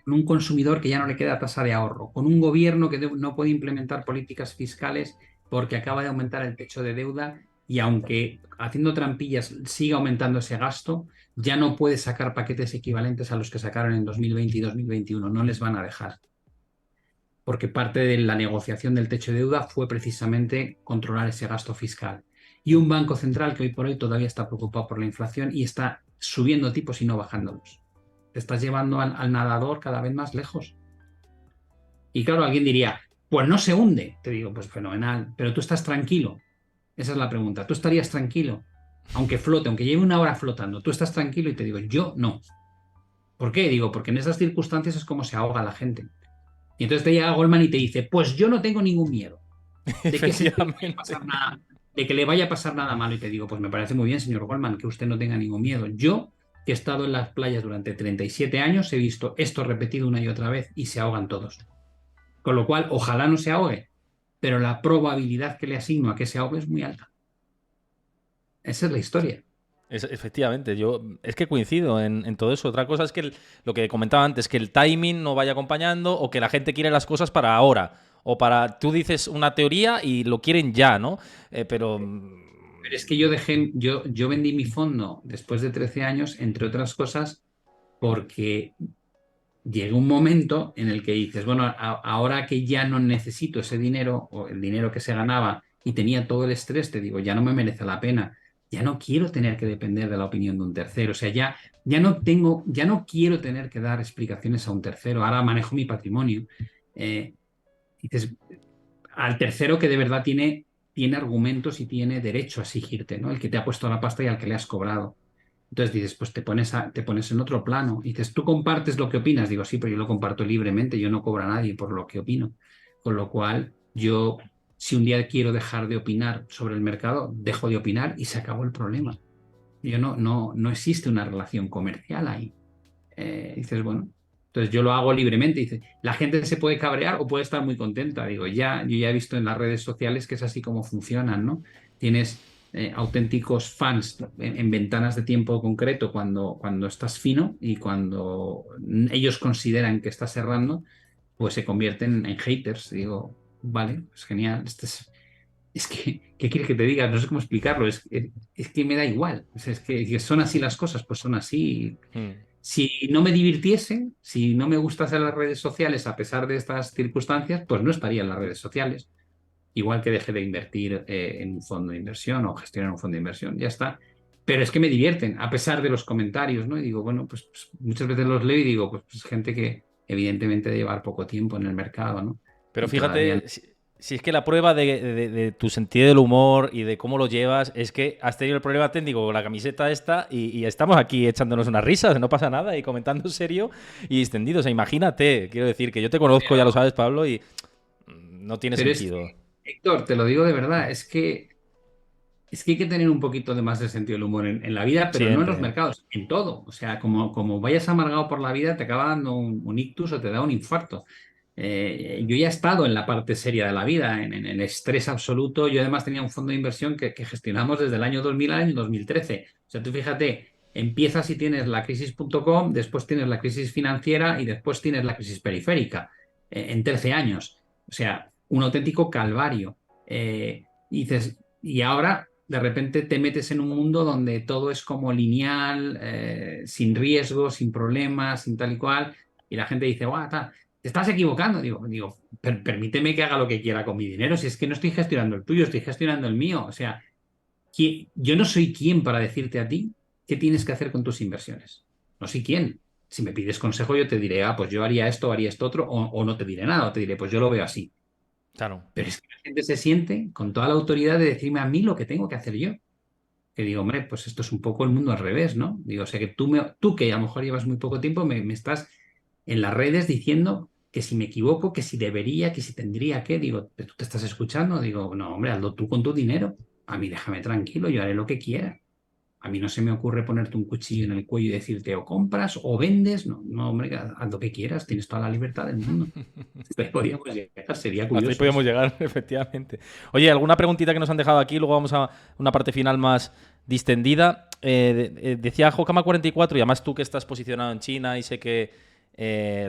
con un consumidor que ya no le queda tasa de ahorro, con un gobierno que no puede implementar políticas fiscales porque acaba de aumentar el techo de deuda, y aunque haciendo trampillas siga aumentando ese gasto, ya no puede sacar paquetes equivalentes a los que sacaron en 2020 y 2021. No les van a dejar, porque parte de la negociación del techo de deuda fue precisamente controlar ese gasto fiscal. Y un banco central que hoy por hoy todavía está preocupado por la inflación y está subiendo tipos y no bajándolos. Te estás llevando al nadador cada vez más lejos. Y claro, alguien diría, pues no se hunde. Te digo, pues fenomenal, pero tú estás tranquilo. Esa es la pregunta. ¿Tú estarías tranquilo? Aunque flote, aunque lleve una hora flotando, ¿tú estás tranquilo? Y te digo, yo no. ¿Por qué? Digo, porque en esas circunstancias es como se ahoga la gente. Y entonces te llega Goldman y te dice, pues yo no tengo ningún miedo de que ese tío le vaya a Efectivamente. pasar nada, de que le vaya a pasar nada malo. Y te digo, pues me parece muy bien, señor Goldman, que usted no tenga ningún miedo. Yo, que he estado en las playas durante 37 años, he visto esto repetido una y otra vez y se ahogan todos. Con lo cual, ojalá no se ahogue, pero la probabilidad que le asigno a que se ahogue es muy alta. Esa es la historia. Efectivamente, yo es que coincido en todo eso. Otra cosa es que lo que comentaba antes, que el timing no vaya acompañando o que la gente quiere las cosas para ahora. O para, tú dices una teoría y lo quieren ya, ¿no? Pero Pero es que yo vendí mi fondo después de 13 años, entre otras cosas, porque llega un momento en el que dices, bueno, ahora que ya no necesito ese dinero o el dinero que se ganaba y tenía todo el estrés, te digo, ya no me merece la pena. Ya no quiero tener que depender de la opinión de un tercero. O sea, ya no quiero tener que dar explicaciones a un tercero. Ahora manejo mi patrimonio. Eh, dices, al tercero que de verdad tiene argumentos y tiene derecho a exigirte, ¿no? El que te ha puesto la pasta y al que le has cobrado. Entonces dices, pues te pones en otro plano. Y dices, ¿tú compartes lo que opinas? Digo, sí, pero yo lo comparto libremente, yo no cobro a nadie por lo que opino. Con lo cual, yo, si un día quiero dejar de opinar sobre el mercado, dejo de opinar y se acabó el problema. Yo no existe una relación comercial ahí. Dices, bueno, entonces yo lo hago libremente. Dice, la gente se puede cabrear o puede estar muy contenta. Digo, yo ya he visto en las redes sociales que es así como funcionan, ¿no? Tienes auténticos fans en ventanas de tiempo concreto cuando estás fino y cuando ellos consideran que estás errando, pues se convierten en haters. Digo, vale, es genial. Es que, ¿qué quieres que te diga? No sé cómo explicarlo. Es que me da igual. O sea, es que son así las cosas, pues son así. mm, Si no me divirtiese, si no me gustasen las redes sociales a pesar de estas circunstancias, pues no estaría en las redes sociales. Igual que dejé de invertir en un fondo de inversión o gestionar un fondo de inversión, ya está. Pero es que me divierten, a pesar de los comentarios, ¿no? Y digo, bueno, pues muchas veces los leo y digo, pues gente que evidentemente debe llevar poco tiempo en el mercado, ¿no? pero Y todavía fíjate, si es que la prueba de tu sentido del humor y de cómo lo llevas es que has tenido el problema técnico con la camiseta esta y estamos aquí echándonos unas risas, no pasa nada y comentando serio y extendido. O sea, imagínate, quiero decir que yo te conozco, ya lo no. sabes, Pablo, y no tiene Pero es sentido. que, Héctor, te lo digo de verdad, es que hay que tener un poquito de más de sentido del humor en la vida, pero no en los Siempre. mercados, en todo. O sea, como vayas amargado por la vida, te acaba dando un ictus o te da un infarto. Yo ya he estado en la parte seria de la vida, en el estrés absoluto. Yo además tenía un fondo de inversión que gestionamos desde el año 2000 al año 2013. O sea, tú fíjate, empiezas y tienes la crisis.com, después tienes la crisis financiera y después tienes la crisis periférica, en 13 años. O sea, un auténtico calvario. Y dices, y ahora de repente te metes en un mundo donde todo es como lineal, sin riesgos, sin problemas, sin tal y cual, y la gente dice, guau, tal, te estás equivocando. Digo, permíteme que haga lo que quiera con mi dinero, si es que no estoy gestionando el tuyo, estoy gestionando el mío. O sea, yo no soy quien para decirte a ti qué tienes que hacer con tus inversiones. No soy quien. Si me pides consejo, yo te diré, pues yo haría esto otro, o no te diré nada, o te diré, pues yo lo veo así. Claro. Pero es que la gente se siente con toda la autoridad de decirme a mí lo que tengo que hacer yo. Que digo, hombre, pues esto es un poco el mundo al revés, ¿no? Digo, o sea que tú que a lo mejor llevas muy poco tiempo, me estás en las redes diciendo que si me equivoco, que si debería, que si tendría que. Digo, ¿pero tú te estás escuchando? Digo, no, hombre, hazlo tú con tu dinero. A mí déjame tranquilo, yo haré lo que quiera. A mí no se me ocurre ponerte un cuchillo en el cuello y decirte o compras o vendes. No, no, hombre, haz lo que quieras, tienes toda la libertad del mundo. Hasta ahí podríamos llegar, sería Hasta ahí curioso podíamos esto. llegar, efectivamente. Oye, ¿alguna preguntita que nos han dejado aquí? Luego vamos a una parte final más distendida. Decía Jokama44, y además tú que estás posicionado en China y sé que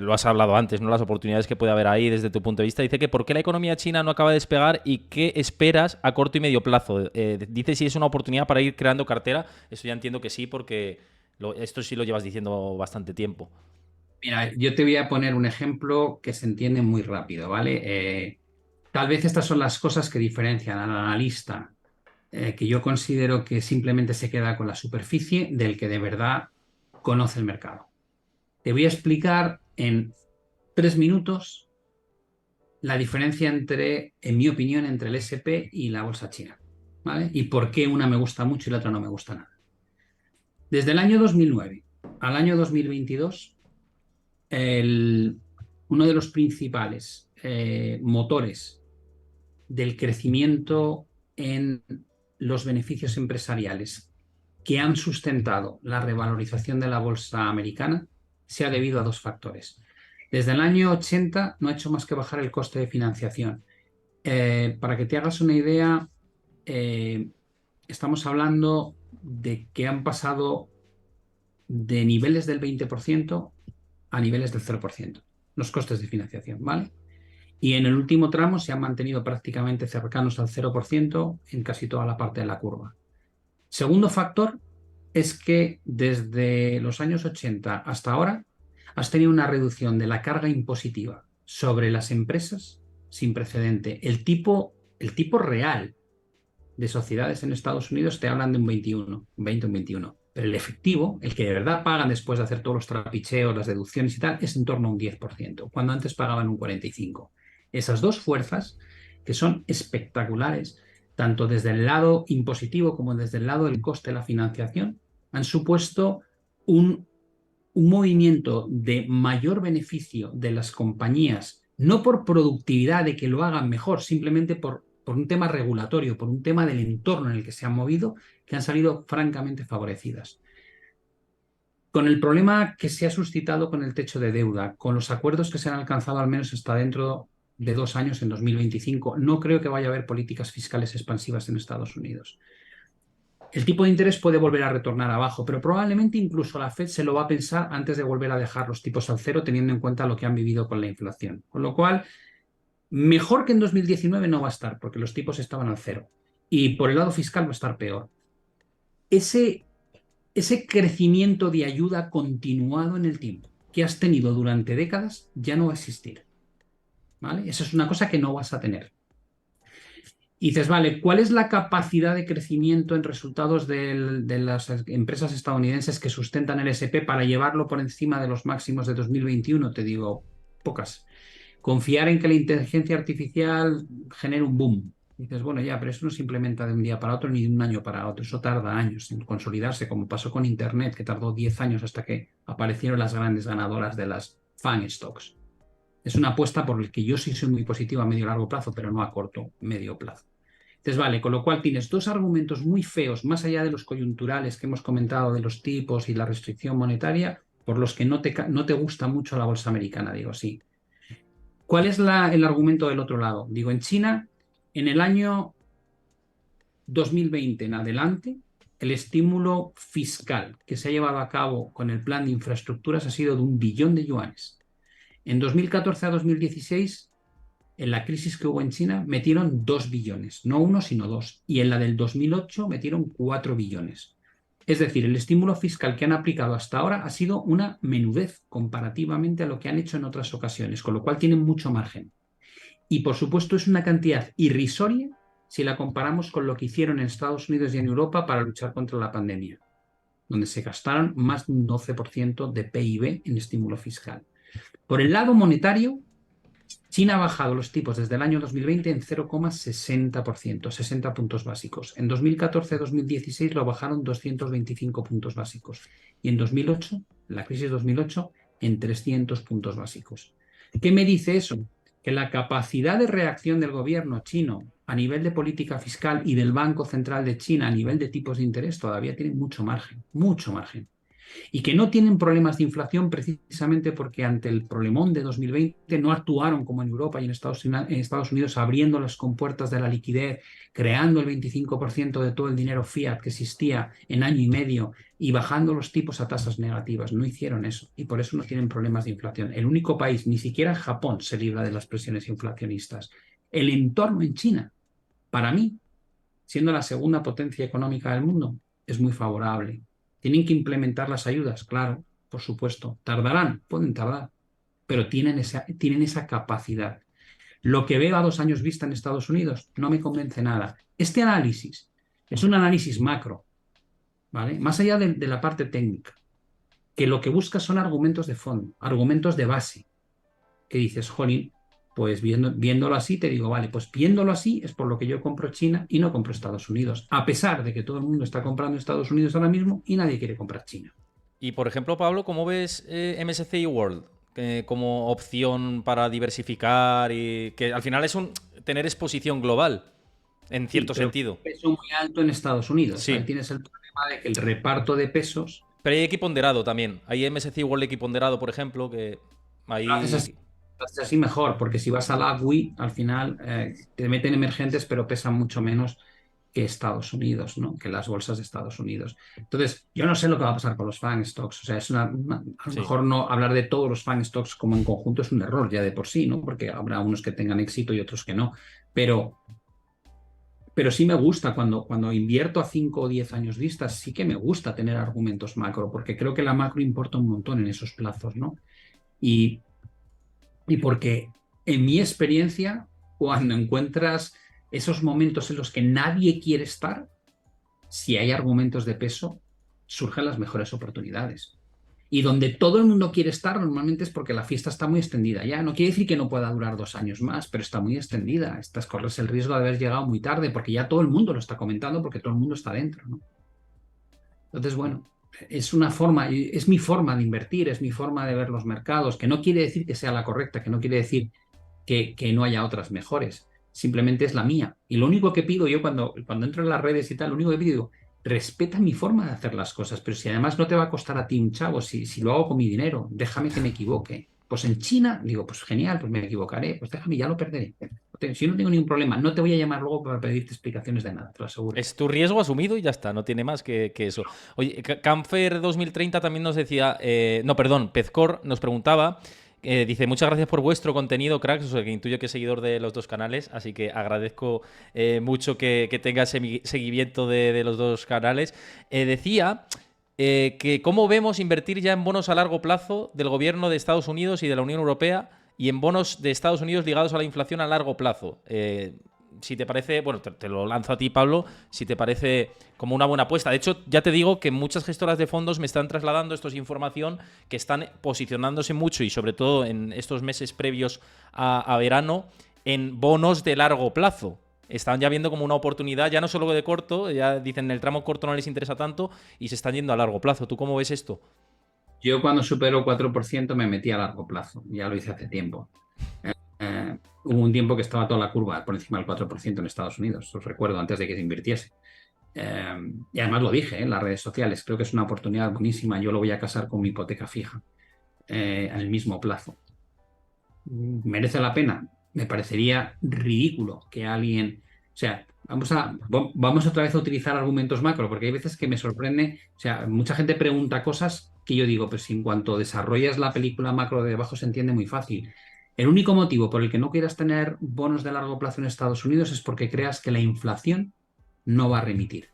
lo has hablado antes, ¿no? Las oportunidades que puede haber ahí desde tu punto de vista. Dice que ¿por qué la economía china no acaba de despegar y qué esperas a corto y medio plazo? Dice si es una oportunidad para ir creando cartera. Eso ya entiendo que sí, porque esto sí lo llevas diciendo bastante tiempo. Mira, yo te voy a poner un ejemplo que se entiende muy rápido, ¿vale? Tal vez estas son las cosas que diferencian al analista, que yo considero que simplemente se queda con la superficie, del que de verdad conoce el mercado. Te voy a explicar en 3 minutos la diferencia entre, en mi opinión, entre el SP y la bolsa china. ¿vale? Y por qué una me gusta mucho y la otra no me gusta nada. Desde el año 2009 al año 2022, uno de los principales motores del crecimiento en los beneficios empresariales que han sustentado la revalorización de la bolsa americana se ha debido a dos factores. Desde el año 80 no ha hecho más que bajar el coste de financiación. Para que te hagas una idea, estamos hablando de que han pasado de niveles del 20% a niveles del 0%, los costes de financiación, ¿vale? Y en el último tramo se han mantenido prácticamente cercanos al 0% en casi toda la parte de la curva. Segundo factor es que desde los años 80 hasta ahora has tenido una reducción de la carga impositiva sobre las empresas sin precedente. El tipo real de sociedades en Estados Unidos te hablan de un 21, un 20, un 21. Pero el efectivo, el que de verdad pagan después de hacer todos los trapicheos, las deducciones y tal, es en torno a un 10%, cuando antes pagaban un 45%. Esas dos fuerzas, que son espectaculares, tanto desde el lado impositivo como desde el lado del coste de la financiación, han supuesto un movimiento de mayor beneficio de las compañías, no por productividad de que lo hagan mejor, simplemente por un tema regulatorio, por un tema del entorno en el que se han movido, que han salido francamente favorecidas. Con el problema que se ha suscitado con el techo de deuda, con los acuerdos que se han alcanzado al menos hasta dentro de 2 años, en 2025, no creo que vaya a haber políticas fiscales expansivas en Estados Unidos. El tipo de interés puede volver a retornar abajo, pero probablemente incluso la Fed se lo va a pensar antes de volver a dejar los tipos al cero, teniendo en cuenta lo que han vivido con la inflación. Con lo cual, mejor que en 2019 no va a estar, porque los tipos estaban al cero. Y por el lado fiscal va a estar peor. Ese crecimiento de ayuda continuado en el tiempo que has tenido durante décadas ya no va a existir. ¿Vale? Esa es una cosa que no vas a tener. Y dices, vale, ¿cuál es la capacidad de crecimiento en resultados de las empresas estadounidenses que sustentan el S&P para llevarlo por encima de los máximos de 2021? Te digo, pocas. Confiar en que la inteligencia artificial genere un boom. Dices, bueno, ya, pero eso no se implementa de un día para otro ni de un año para otro. Eso tarda años en consolidarse, como pasó con Internet, que tardó 10 años hasta que aparecieron las grandes ganadoras de las FANG stocks. Es una apuesta por la que yo sí soy muy positivo a medio y largo plazo, pero no a corto, medio plazo. Entonces, vale, con lo cual tienes dos argumentos muy feos, más allá de los coyunturales que hemos comentado de los tipos y la restricción monetaria, por los que no te gusta mucho la bolsa americana, digo, sí. ¿Cuál es el argumento del otro lado? Digo, en China, en el año 2020 en adelante, el estímulo fiscal que se ha llevado a cabo con el plan de infraestructuras ha sido de 1 billón de yuanes. En 2014 a 2016, en la crisis que hubo en China, metieron 2 billones, no uno, sino dos. Y en la del 2008 metieron 4 billones. Es decir, el estímulo fiscal que han aplicado hasta ahora ha sido una menudez comparativamente a lo que han hecho en otras ocasiones, con lo cual tienen mucho margen. Y por supuesto es una cantidad irrisoria si la comparamos con lo que hicieron en Estados Unidos y en Europa para luchar contra la pandemia, donde se gastaron más de un 12% de PIB en estímulo fiscal. Por el lado monetario, China ha bajado los tipos desde el año 2020 en 0,60%, 60 puntos básicos. En 2014-2016 lo bajaron 225 puntos básicos. Y en 2008, la crisis 2008, en 300 puntos básicos. ¿Qué me dice eso? Que la capacidad de reacción del gobierno chino a nivel de política fiscal y del Banco Central de China a nivel de tipos de interés todavía tiene mucho margen, mucho margen. Y que no tienen problemas de inflación precisamente porque ante el problemón de 2020 no actuaron como en Europa y en Estados Unidos abriendo las compuertas de la liquidez, creando el 25% de todo el dinero fiat que existía en año y medio y bajando los tipos a tasas negativas. No hicieron eso y por eso no tienen problemas de inflación. El único país, ni siquiera Japón, se libra de las presiones inflacionistas. El entorno en China, para mí, siendo la segunda potencia económica del mundo, es muy favorable. ¿Tienen que implementar las ayudas? Claro, por supuesto. ¿Tardarán? Pueden tardar, pero tienen esa capacidad. Lo que veo a 2 años vista en Estados Unidos no me convence nada. Este análisis es un análisis macro, ¿vale? Más allá de la parte técnica, que lo que busca son argumentos de fondo, argumentos de base, que dices, jolín, Pues viéndolo así, te digo, vale, pues viéndolo así es por lo que yo compro China y no compro Estados Unidos, a pesar de que todo el mundo está comprando Estados Unidos ahora mismo y nadie quiere comprar China. Y por ejemplo, Pablo, ¿cómo ves MSCI World como opción para diversificar y que al final es tener exposición global, en Sí, cierto pero sentido? peso muy alto en Estados Unidos. Ahí Sí, tienes el problema de que el reparto de pesos, pero hay equiponderado también. Hay MSCI World equiponderado, por ejemplo, que lo haces así, ahí... lo haces así mejor, porque si vas a la AGWI, al final te meten emergentes, pero pesan mucho menos que Estados Unidos, ¿no? Que las bolsas de Estados Unidos. Entonces, yo no sé lo que va a pasar con los FANG stocks. O sea, a lo Sí. mejor no hablar de todos los FANG stocks como en conjunto es un error ya de por sí, ¿no? Porque habrá unos que tengan éxito y otros que no. Pero sí me gusta cuando invierto a 5 o 10 años vistas, sí que me gusta tener argumentos macro, porque creo que la macro importa un montón en esos plazos, ¿no? Y, y porque en mi experiencia, cuando encuentras esos momentos en los que nadie quiere estar, si hay argumentos de peso, surgen las mejores oportunidades. Y donde todo el mundo quiere estar normalmente es porque la fiesta está muy extendida ya. No quiere decir que no pueda durar 2 años más, pero está muy extendida. Estás corres el riesgo de haber llegado muy tarde porque ya todo el mundo lo está comentando porque todo el mundo está dentro, ¿no? Entonces, bueno, es una forma, es mi forma de invertir, es mi forma de ver los mercados, que no quiere decir que sea la correcta, que no quiere decir que no haya otras mejores. Simplemente es la mía. Y lo único que pido yo cuando entro en las redes y tal, lo único que pido, digo, respeta mi forma de hacer las cosas, pero si además no te va a costar a ti un chavo, si lo hago con mi dinero, déjame que me equivoque. Pues en China, digo, pues genial, pues me equivocaré, pues déjame, ya lo perderé. Si yo no tengo ningún problema, no te voy a llamar luego para pedirte explicaciones de nada, te lo aseguro. Es tu riesgo asumido y ya está, no tiene más que eso. Oye, Camfer 2030 también nos decía, no, perdón, Pezcor nos preguntaba, dice, muchas gracias por vuestro contenido, cracks, o sea, que intuyo que es seguidor de los dos canales, así que agradezco mucho que tenga seguimiento de los dos canales. Decía que cómo vemos invertir ya en bonos a largo plazo del gobierno de Estados Unidos y de la Unión Europea y en bonos de Estados Unidos ligados a la inflación a largo plazo. Si te parece, bueno, te lo lanzo a ti, Pablo, si te parece como una buena apuesta. De hecho, ya te digo que muchas gestoras de fondos me están trasladando, esto es información, que están posicionándose mucho y sobre todo en estos meses previos a verano, en bonos de largo plazo. Están ya viendo como una oportunidad, ya no solo de corto, ya dicen en el tramo corto no les interesa tanto y se están yendo a largo plazo. ¿Tú cómo ves esto? Yo cuando supero el 4% me metí a largo plazo, ya lo hice hace tiempo. Hubo un tiempo que estaba toda la curva por encima del 4% en Estados Unidos, os recuerdo, antes de que se invirtiese. Y además lo dije en las redes sociales, creo que es una oportunidad buenísima, yo lo voy a casar con mi hipoteca fija en el mismo plazo. ¿Merece la pena? Me parecería ridículo que alguien, o sea, vamos otra vez a utilizar argumentos macro, porque hay veces que me sorprende, o sea, mucha gente pregunta cosas que yo digo, pues si en cuanto desarrollas la película macro de debajo se entiende muy fácil. El único motivo por el que no quieras tener bonos de largo plazo en Estados Unidos es porque creas que la inflación no va a remitir.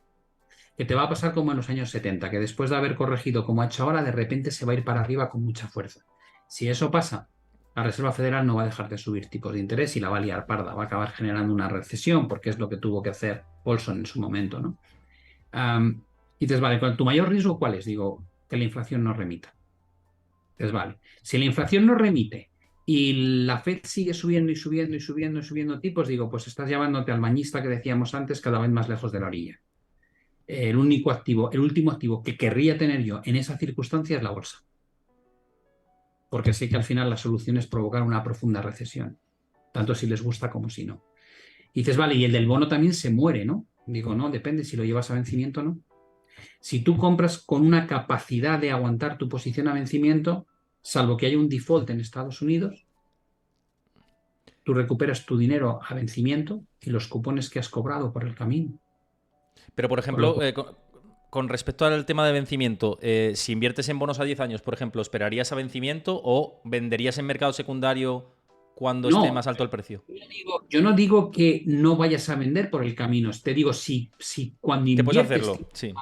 Que te va a pasar como en los años 70, que después de haber corregido como ha hecho ahora, de repente se va a ir para arriba con mucha fuerza. Si eso pasa, la Reserva Federal no va a dejar de subir tipos de interés y la va a liar parda, va a acabar generando una recesión, porque es lo que tuvo que hacer Paulson en su momento, ¿no? Y dices, vale, ¿tu mayor riesgo cuál es? Digo, que la inflación no remita. Entonces, vale, si la inflación no remite y la Fed sigue subiendo y subiendo y subiendo y subiendo tipos, digo, pues estás llevándote al bañista que decíamos antes cada vez más lejos de la orilla. El único activo, el último activo que querría tener yo en esa circunstancia es la bolsa. Porque sé que al final la solución es provocar una profunda recesión, tanto si les gusta como si no. Y dices, vale, y el del bono también se muere, ¿no? Digo, no, depende si lo llevas a vencimiento o no. Si tú compras con una capacidad de aguantar tu posición a vencimiento, salvo que haya un default en Estados Unidos, tú recuperas tu dinero a vencimiento y los cupones que has cobrado por el camino. Pero, por Con lo ejemplo, cual, con respecto al tema de vencimiento, si inviertes en bonos a 10 años, por ejemplo, ¿esperarías a vencimiento o venderías en mercado secundario cuando esté no, más alto el precio? yo no digo que no vayas a vender por el camino, te digo, si cuando ¿Qué puedes inviertes hacerlo? Sí,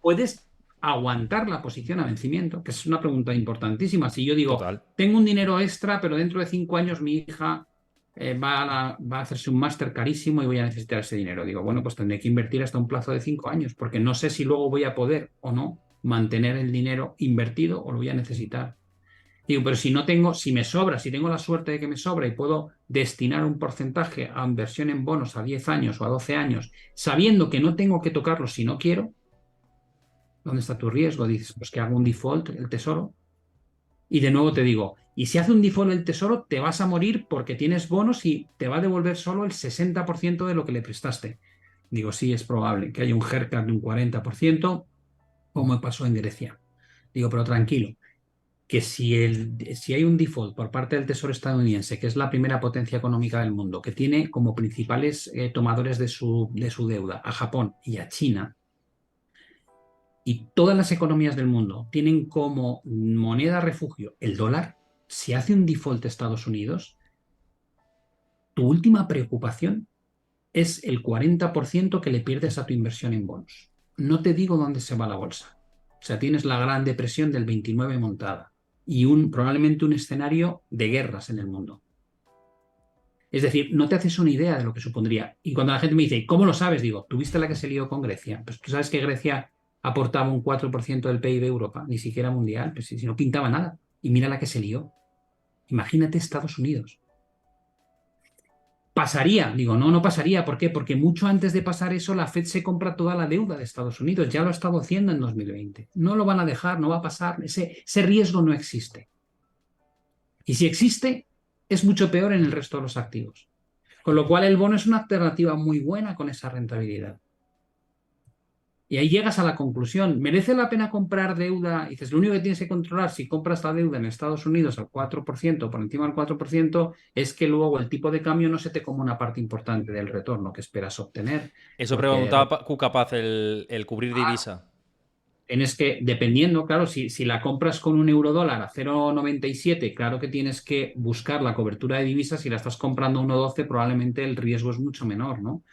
puedes aguantar la posición a vencimiento, que es una pregunta importantísima. Si yo digo, total. tengo un dinero extra, pero dentro de 5 años mi hija va a hacerse un máster carísimo y voy a necesitar ese dinero. Digo, bueno, pues tendré que invertir hasta un plazo de 5 años, porque no sé si luego voy a poder o no mantener el dinero invertido o lo voy a necesitar. Digo, pero si no tengo, si me sobra, si tengo la suerte de que me sobra y puedo destinar un porcentaje a inversión en bonos a 10 años o a 12 años, sabiendo que no tengo que tocarlo si no quiero, ¿dónde está tu riesgo? Dices, pues que hago un default el tesoro. Y de nuevo te digo, y si hace un default el tesoro, te vas a morir porque tienes bonos y te va a devolver solo el 60% de lo que le prestaste. Digo, sí, es probable que haya un haircut de un 40%, como pasó en Grecia. Digo, pero tranquilo, que si hay un default por parte del Tesoro estadounidense, que es la primera potencia económica del mundo, que tiene como principales tomadores de su deuda a Japón y a China, y todas las economías del mundo tienen como moneda refugio el dólar, si hace un default Estados Unidos, tu última preocupación es el 40% que le pierdes a tu inversión en bonos. No te digo dónde se va la bolsa. O sea, tienes la Gran Depresión del 29 montada y probablemente un escenario de guerras en el mundo. Es decir, no te haces una idea de lo que supondría. Y cuando la gente me dice, ¿cómo lo sabes? Digo, ¿tuviste la que se lió con Grecia? Pues tú sabes que Grecia aportaba un 4% del PIB de Europa, ni siquiera mundial, pues si no pintaba nada. Y mira la que se lió. Imagínate Estados Unidos. ¿Pasaría? Digo, no, no pasaría. ¿Por qué? Porque mucho antes de pasar eso, la Fed se compra toda la deuda de Estados Unidos. Ya lo ha estado haciendo en 2020. No lo van a dejar, no va a pasar. Ese riesgo no existe. Y si existe, es mucho peor en el resto de los activos. Con lo cual, el bono es una alternativa muy buena con esa rentabilidad. Y ahí llegas a la conclusión, ¿merece la pena comprar deuda? Y dices, lo único que tienes que controlar si compras la deuda en Estados Unidos al 4%, por encima del 4%, es que luego el tipo de cambio no se te come una parte importante del retorno que esperas obtener. Eso Porque preguntaba Cuca Paz, el cubrir divisa. tienes que, dependiendo, claro, si la compras con un euro dólar a 0,97, claro que tienes que buscar la cobertura de divisas. Si la estás comprando a 1,12, probablemente el riesgo es mucho menor, ¿no?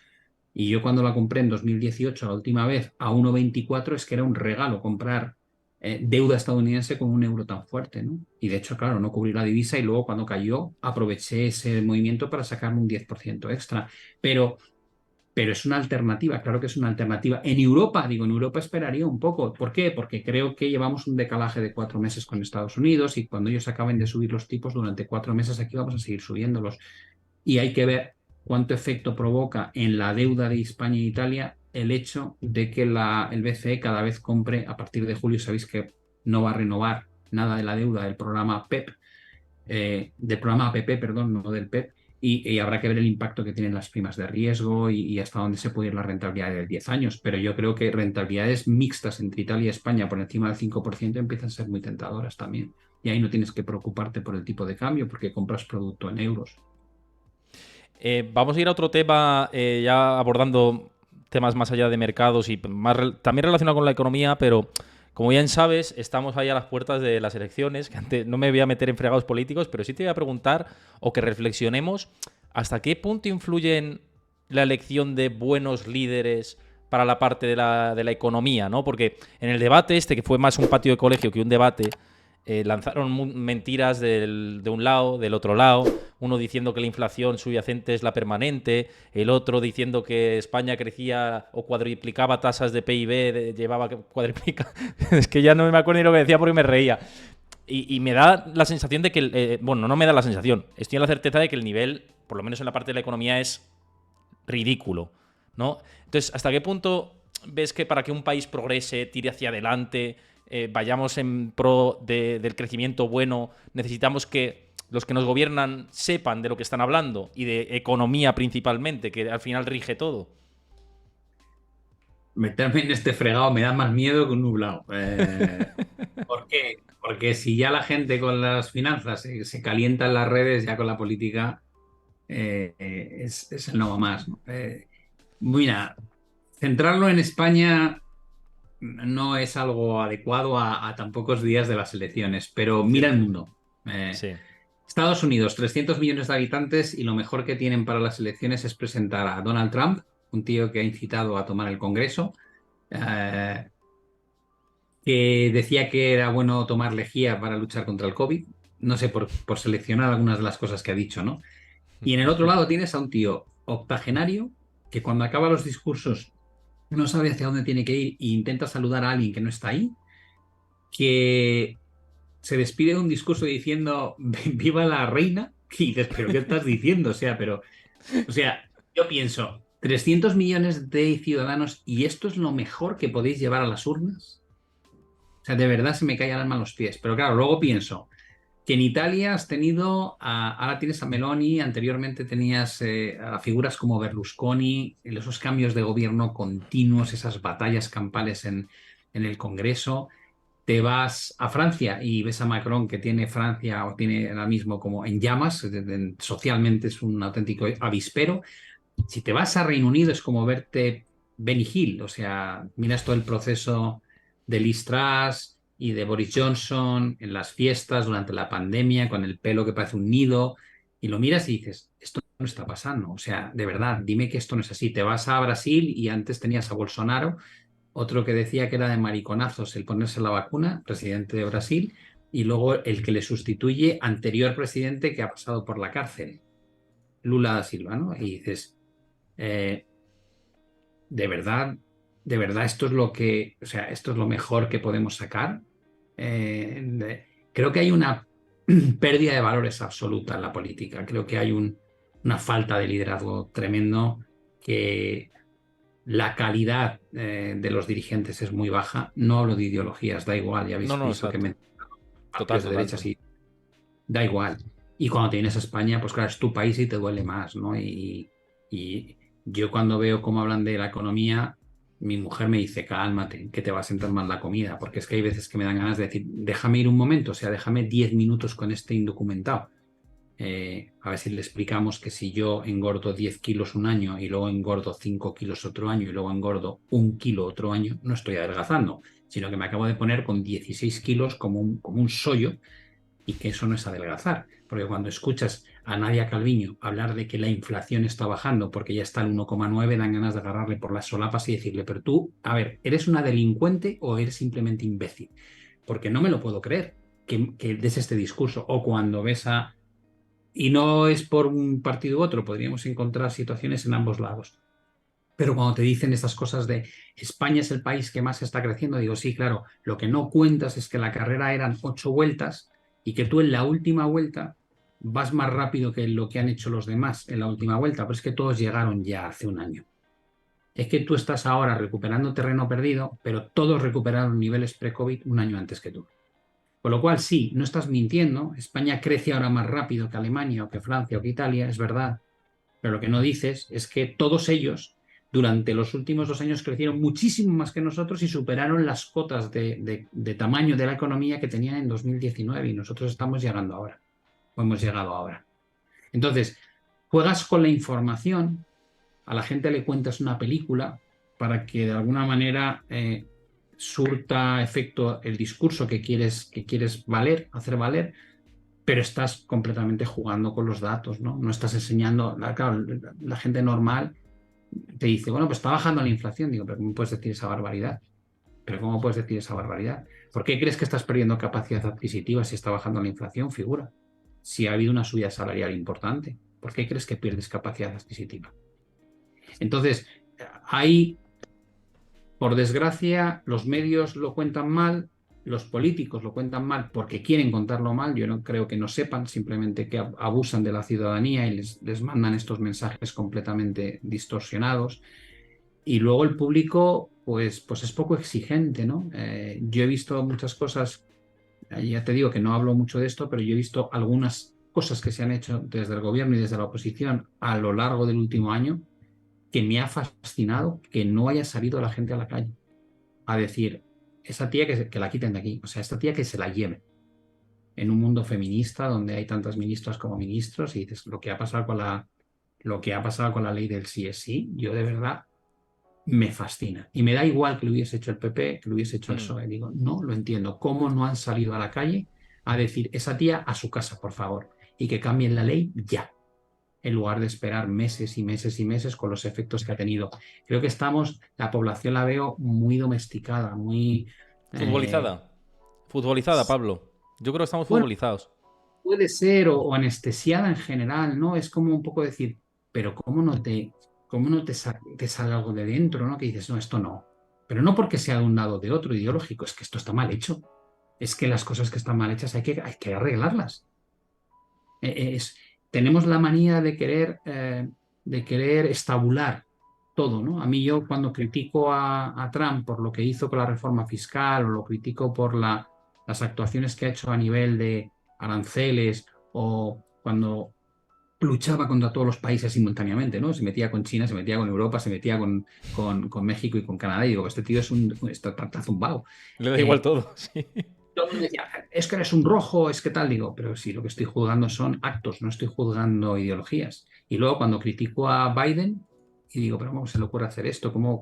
Y yo cuando la compré en 2018, la última vez, a 1,24, es que era un regalo comprar deuda estadounidense con un euro tan fuerte, ¿no? Y de hecho, claro, no cubrí la divisa y luego cuando cayó aproveché ese movimiento para sacarme un 10% extra. Pero es una alternativa, claro que es una alternativa. En Europa, digo, en Europa esperaría un poco. ¿Por qué? Porque creo que llevamos un decalaje de 4 meses con Estados Unidos y cuando ellos acaben de subir los tipos durante 4 meses, aquí vamos a seguir subiéndolos. Y hay que ver cuánto efecto provoca en la deuda de España e Italia el hecho de que el BCE cada vez compre, a partir de julio, sabéis que no va a renovar nada de la deuda del programa PEP, del programa APP, perdón, no del PEP, y habrá que ver el impacto que tienen las primas de riesgo y hasta dónde se puede ir la rentabilidad de 10 años. Pero yo creo que rentabilidades mixtas entre Italia y España por encima del 5% empiezan a ser muy tentadoras también. Y ahí no tienes que preocuparte por el tipo de cambio porque compras producto en euros. Vamos a ir a otro tema, ya abordando temas más allá de mercados y también relacionado con la economía, pero como bien sabes, estamos ahí a las puertas de las elecciones, que antes no me voy a meter en fregados políticos, pero sí te voy a preguntar o que reflexionemos hasta qué punto influyen la elección de buenos líderes para la parte de la economía, ¿no? Porque en el debate este, que fue más un patio de colegio que un debate, lanzaron mentiras de un lado, del otro lado, uno diciendo que la inflación subyacente es la permanente, el otro diciendo que España crecía o cuadriplicaba tasas de PIB, llevaba cuadriplica. Es que ya no me acuerdo ni lo que decía porque me reía. Y me da la sensación de que, bueno, no me da la sensación, estoy en la certeza de que el nivel, por lo menos en la parte de la economía, es ridículo, ¿no? Entonces, ¿hasta qué punto ves que para que un país progrese, tire hacia adelante, vayamos en pro del crecimiento bueno, necesitamos que los que nos gobiernan sepan de lo que están hablando y de economía principalmente, que al final rige todo? Meterme en este fregado me da más miedo que un nublado. ¿Por qué? Porque si ya la gente con las finanzas se calienta en las redes, ya con la política es el no va más, ¿no? Mira, centrarlo en España no es algo adecuado a tan pocos días de las elecciones, pero mira el Cierto. mundo. Eh, Sí. Estados Unidos, 300 millones de habitantes y lo mejor que tienen para las elecciones es presentar a Donald Trump, un tío que ha incitado a tomar el Congreso, eh, que decía que era bueno tomar lejía para luchar contra el COVID. No sé, por seleccionar algunas de las cosas que ha dicho, ¿no? Y en el otro lado tienes a un tío octogenario que cuando acaba los discursos no sabe hacia dónde tiene que ir e intenta saludar a alguien que no está ahí, que se despide de un discurso diciendo viva la reina y dices, pero ¿qué estás diciendo? O sea, yo pienso, 300 millones de ciudadanos y esto es lo mejor que podéis llevar a las urnas. O sea, de verdad se me cae el alma a los pies. Pero claro, luego pienso que en Italia has tenido, ahora tienes a Meloni, anteriormente tenías a figuras como Berlusconi, esos cambios de gobierno continuos, esas batallas campales en el Congreso. Te vas a Francia y ves a Macron que tiene Francia o tiene ahora mismo como en llamas, socialmente es un auténtico avispero. Si te vas a Reino Unido es como verte Benny Hill, o sea, miras todo el proceso de Liz Truss y de Boris Johnson en las fiestas durante la pandemia con el pelo que parece un nido y lo miras y dices, esto no está pasando, o sea, de verdad, dime que esto no es así. Te vas a Brasil y antes tenías a Bolsonaro, otro que decía que era de mariconazos el ponerse la vacuna, presidente de Brasil, y luego el que le sustituye, anterior presidente que ha pasado por la cárcel, Lula da Silva, ¿no? Y dices, eh, de verdad, de verdad, esto es lo que, o sea, esto es lo mejor que podemos sacar. Creo que hay una pérdida de valores absoluta en la política. Creo que hay una falta de liderazgo tremendo, que la calidad de los dirigentes es muy baja. No hablo de ideologías, da igual, ya No, habéis no, visto que exacto. Total, partidos de total, derecha total. sí, da igual. Y cuando te vienes a España, pues claro, es tu país y te duele más, ¿no? Y yo cuando veo cómo hablan de la economía, mi mujer me dice, cálmate, que te va a sentar mal la comida, porque es que hay veces que me dan ganas de decir, déjame ir un momento, o sea, déjame 10 minutos con este indocumentado. A ver si le explicamos que si yo engordo 10 kilos un año y luego engordo 5 kilos otro año y luego engordo 1 kilo otro año, no estoy adelgazando, sino que me acabo de poner con 16 kilos como un sollo, y que eso no es adelgazar, porque cuando escuchas a Nadia Calviño hablar de que la inflación está bajando porque ya está al 1,9, dan ganas de agarrarle por las solapas y decirle, pero tú, a ver, ¿eres una delincuente o eres simplemente imbécil? Porque no me lo puedo creer que des este discurso. O cuando ves a... Y no es por un partido u otro, podríamos encontrar situaciones en ambos lados. Pero cuando te dicen estas cosas de España es el país que más está creciendo, digo, sí, claro, lo que no cuentas es que la carrera eran 8 vueltas y que tú en la última vuelta vas más rápido que lo que han hecho los demás en la última vuelta, pero es que todos llegaron ya hace un año. Es que tú estás ahora recuperando terreno perdido, pero todos recuperaron niveles pre-COVID un año antes que tú. Con lo cual, sí, no estás mintiendo, España crece ahora más rápido que Alemania o que Francia o que Italia, es verdad, pero lo que no dices es que todos ellos durante los últimos 2 años crecieron muchísimo más que nosotros y superaron las cotas de tamaño de la economía que tenían en 2019 y nosotros estamos llegando ahora, o hemos llegado ahora. Entonces, juegas con la información, a la gente le cuentas una película para que de alguna manera surta efecto el discurso que quieres valer, hacer valer, pero estás completamente jugando con los datos, ¿no? No estás enseñando, claro, la gente normal te dice, bueno, pues está bajando la inflación. Digo, pero ¿cómo puedes decir esa barbaridad? ¿Pero cómo puedes decir esa barbaridad? ¿Por qué crees que estás perdiendo capacidad adquisitiva si está bajando la inflación? Figura. Si ha habido una subida salarial importante, ¿por qué crees que pierdes capacidad adquisitiva? Entonces, hay, por desgracia, los medios lo cuentan mal, los políticos lo cuentan mal porque quieren contarlo mal. Yo no creo que no sepan, simplemente que abusan de la ciudadanía y les mandan estos mensajes completamente distorsionados. Y luego el público, pues es poco exigente, ¿no? Yo he visto muchas cosas, ya te digo que no hablo mucho de esto, pero yo he visto algunas cosas que se han hecho desde el gobierno y desde la oposición a lo largo del último año, que me ha fascinado que no haya salido la gente a la calle a decir, esa tía que la quiten de aquí, o sea, esta tía que se la lleve en un mundo feminista donde hay tantas ministras como ministros y dices, lo que ha pasado con la ley del sí es sí, yo de verdad me fascina. Y me da igual que lo hubiese hecho el PP, que lo hubiese hecho el Mm. PSOE. Digo, no lo entiendo. ¿Cómo no han salido a la calle a decir, esa tía a su casa, por favor, y que cambien la ley ya, en lugar de esperar meses y meses y meses con los efectos que ha tenido? Creo que la población la veo muy domesticada, muy... eh, Futbolizada. Futbolizada, Pablo. Yo creo que estamos bueno, futbolizados. puede ser, o anestesiada en general, ¿no? Es como un poco decir, pero ¿cómo no te sale algo de dentro, ¿no? Que dices, no, esto no. Pero no porque sea de un lado o de otro ideológico, es que esto está mal hecho. es que las cosas que están mal hechas hay que arreglarlas. Es, tenemos la manía de querer estabular todo, ¿no? A mí yo cuando critico a Trump por lo que hizo con la reforma fiscal o lo critico por las actuaciones que ha hecho a nivel de aranceles o cuando luchaba contra todos los países simultáneamente, ¿no? Se metía con China, se metía con Europa, se metía con México y con Canadá. Y digo, este tío está zumbado. Le da igual Eh, todo, sí. todo el mundo decía, es que eres un rojo, es que tal. Digo, pero sí, lo que estoy juzgando son actos, no estoy juzgando ideologías. Y luego cuando critico a Biden y digo, pero ¿cómo se le ocurre hacer esto? ¿Cómo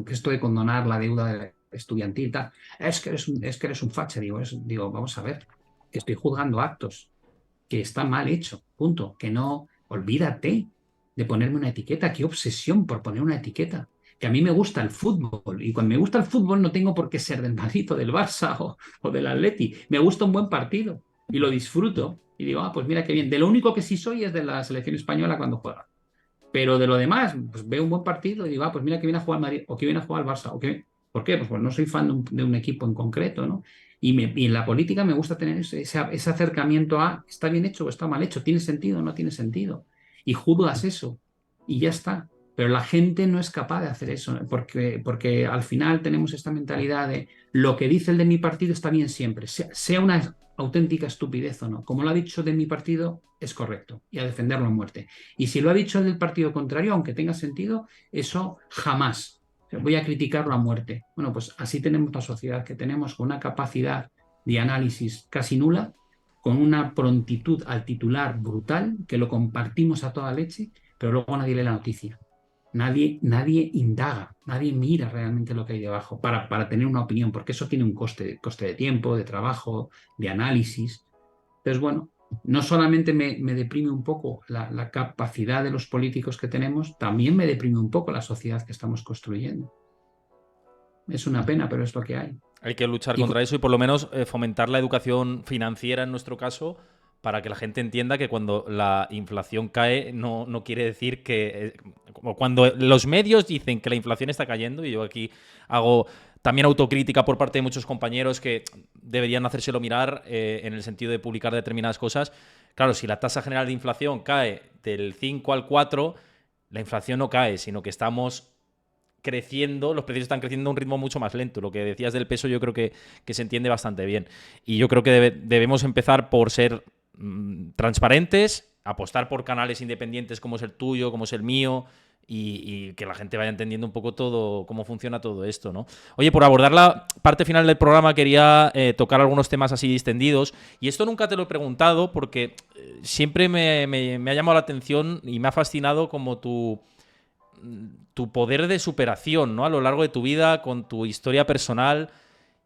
que esto de condonar la deuda estudiantil? Tal? Es que eres un facha. Digo, vamos a ver, que estoy juzgando actos que está mal hecho, punto. Que no, olvídate de ponerme una etiqueta. Qué obsesión por poner una etiqueta. Que a mí me gusta el fútbol y cuando me gusta el fútbol no tengo por qué ser del Madrid o del Barça o del Atleti. Me gusta un buen partido y lo disfruto y digo, pues mira qué bien. De lo único que sí soy es de la selección española cuando juega. Pero de lo demás, pues veo un buen partido y digo, pues mira que viene a jugar Madrid o que viene a jugar al Barça. ¿Por qué? Pues no soy fan de un equipo en concreto, ¿no? Y en la política me gusta tener ese acercamiento a, ¿está bien hecho o está mal hecho? ¿Tiene sentido o no tiene sentido? Y juzgas eso y ya está. Pero la gente no es capaz de hacer eso, ¿no? Porque al final tenemos esta mentalidad de lo que dice el de mi partido está bien siempre, sea una auténtica estupidez o no. Como lo ha dicho de mi partido, es correcto y a defenderlo a muerte. Y si lo ha dicho el del partido contrario, aunque tenga sentido, eso jamás. Voy a criticarlo a muerte. Bueno, pues así tenemos la sociedad que tenemos, con una capacidad de análisis casi nula, con una prontitud al titular brutal, que lo compartimos a toda leche, pero luego nadie lee la noticia. Nadie indaga, nadie mira realmente lo que hay debajo para tener una opinión, porque eso tiene un coste de tiempo, de trabajo, de análisis. Entonces, bueno, no solamente me deprime un poco la capacidad de los políticos que tenemos, también me deprime un poco la sociedad que estamos construyendo. Es una pena, pero es lo que hay. Hay que luchar Y contra eso y por lo menos fomentar la educación financiera en nuestro caso para que la gente entienda que cuando la inflación cae no quiere decir que... como cuando los medios dicen que la inflación está cayendo, y yo aquí hago también autocrítica por parte de muchos compañeros que deberían hacérselo mirar en el sentido de publicar determinadas cosas. Claro, si la tasa general de inflación cae del 5 al 4, la inflación no cae, sino que estamos creciendo, los precios están creciendo a un ritmo mucho más lento. Lo que decías del peso yo creo que se entiende bastante bien. Y yo creo que debemos empezar por ser transparentes, apostar por canales independientes como es el tuyo, como es el mío, y que la gente vaya entendiendo un poco todo, cómo funciona todo esto, ¿no? Oye, por abordar la parte final del programa quería tocar algunos temas así distendidos, y esto nunca te lo he preguntado porque siempre me ha llamado la atención y me ha fascinado como tu poder de superación, ¿no? A lo largo de tu vida, con tu historia personal.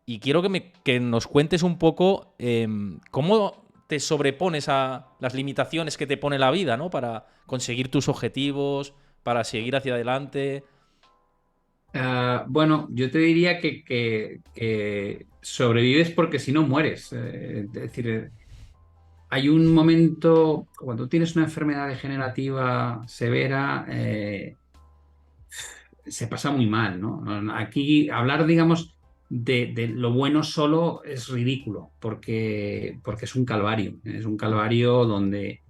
Y quiero que nos cuentes un poco cómo te sobrepones a las limitaciones que te pone la vida, ¿no? Para conseguir tus objetivos, para seguir hacia adelante. Bueno, yo te diría que sobrevives porque si no mueres. Es decir, hay un momento, cuando tienes una enfermedad degenerativa severa, se pasa muy mal, ¿no? Aquí hablar, digamos, de lo bueno solo es ridículo, porque es un calvario donde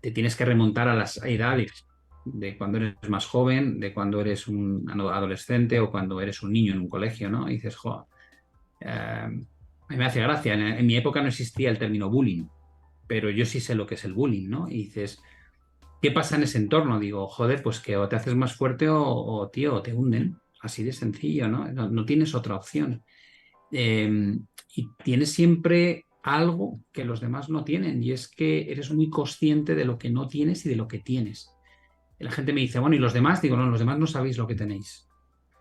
te tienes que remontar a las edades de cuando eres más joven, de cuando eres un adolescente o cuando eres un niño en un colegio, ¿no? Y dices, jo, a mí me hace gracia, en mi época no existía el término bullying, pero yo sí sé lo que es el bullying, ¿no? Y dices, ¿qué pasa en ese entorno? Digo, joder, pues que o te haces más fuerte tío, o te hunden. Así de sencillo, ¿no? No tienes otra opción. Y tienes siempre algo que los demás no tienen, y es que eres muy consciente de lo que no tienes y de lo que tienes. Y la gente me dice, bueno, ¿y los demás? Digo, no, los demás no sabéis lo que tenéis.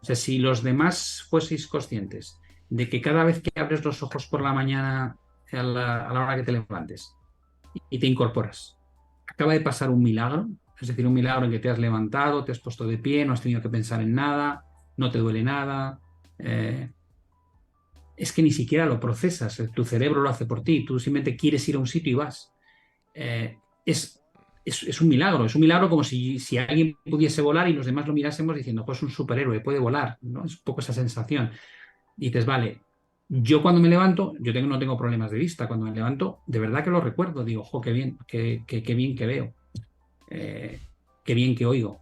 O sea, si los demás fueseis conscientes de que cada vez que abres los ojos por la mañana a la hora que te levantes y te incorporas, acaba de pasar un milagro, es decir, un milagro en que te has levantado, te has puesto de pie, no has tenido que pensar en nada, no te duele nada, es que ni siquiera lo procesas, tu cerebro lo hace por ti, tú simplemente quieres ir a un sitio y vas. Eh, es, es un milagro como si alguien pudiese volar y los demás lo mirásemos diciendo, pues es un superhéroe, puede volar, ¿no? Es un poco esa sensación. Y dices, vale, Yo cuando me levanto, no tengo problemas de vista, cuando me levanto, de verdad que lo recuerdo, digo, jo, qué bien, qué bien que veo, eh, qué bien que oigo.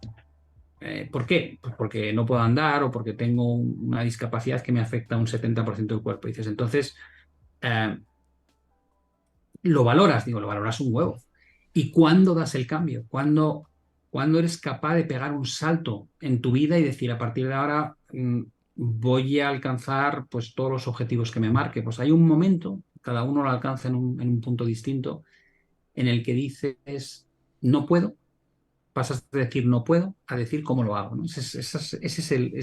¿Por qué? Pues porque no puedo andar o porque tengo una discapacidad que me afecta a un 70% del cuerpo. Y dices, entonces, eh, lo valoras, digo, lo valoras un huevo. ¿Y cuándo das el cambio? ¿Cuándo eres capaz de pegar un salto en tu vida y decir, a partir de ahora voy a alcanzar pues, todos los objetivos que me marque? Pues hay un momento, cada uno lo alcanza en un punto distinto, en el que dices, no puedo, pasas de decir no puedo a decir cómo lo hago, ¿no?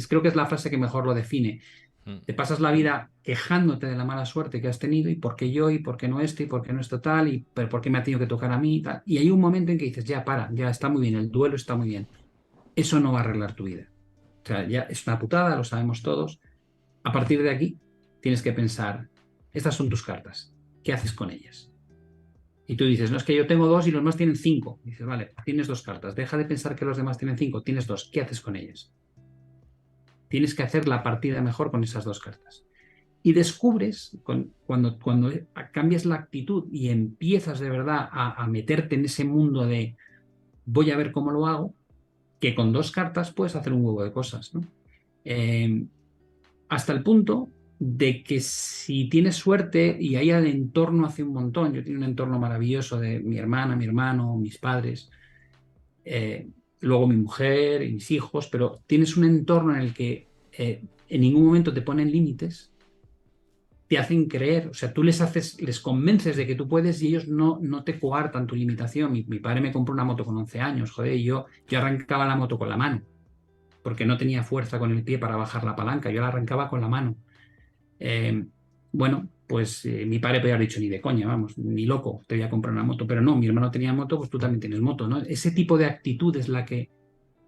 Creo que es la frase que mejor lo define. Mm. Te pasas la vida quejándote de la mala suerte que has tenido y por qué yo y por qué no este y por qué no esto tal y pero por qué me ha tenido que tocar a mí y tal. Y hay un momento en que dices, ya para, ya está muy bien, el duelo está muy bien. Eso no va a arreglar tu vida. O sea, ya es una putada, lo sabemos todos. A partir de aquí tienes que pensar, estas son tus cartas, ¿qué haces con ellas? Y tú dices, no, es que yo tengo dos y los demás tienen cinco. Y dices, vale, tienes dos cartas, deja de pensar que los demás tienen cinco, tienes dos, ¿qué haces con ellas? Tienes que hacer la partida mejor con esas dos cartas. Y descubres, cuando cambias la actitud y empiezas de verdad a meterte en ese mundo de voy a ver cómo lo hago, que con dos cartas puedes hacer un huevo de cosas, ¿no? Eh, Hasta el punto de que si tienes suerte y ahí el entorno hace un montón, yo tengo un entorno maravilloso de mi hermana, mi hermano, mis padres, eh, luego mi mujer y mis hijos, pero tienes un entorno en el que en ningún momento te ponen límites, te hacen creer, o sea, tú les convences de que tú puedes y ellos no te coartan tu limitación. Mi padre me compró una moto con 11 años, joder, y yo arrancaba la moto con la mano, porque no tenía fuerza con el pie para bajar la palanca, yo la arrancaba con la mano. Eh, bueno, pues mi padre podría haber dicho ni de coña, vamos, ni loco, te voy a comprar una moto, pero no, mi hermano tenía moto, pues tú también tienes moto, ¿no? Ese tipo de actitud es la que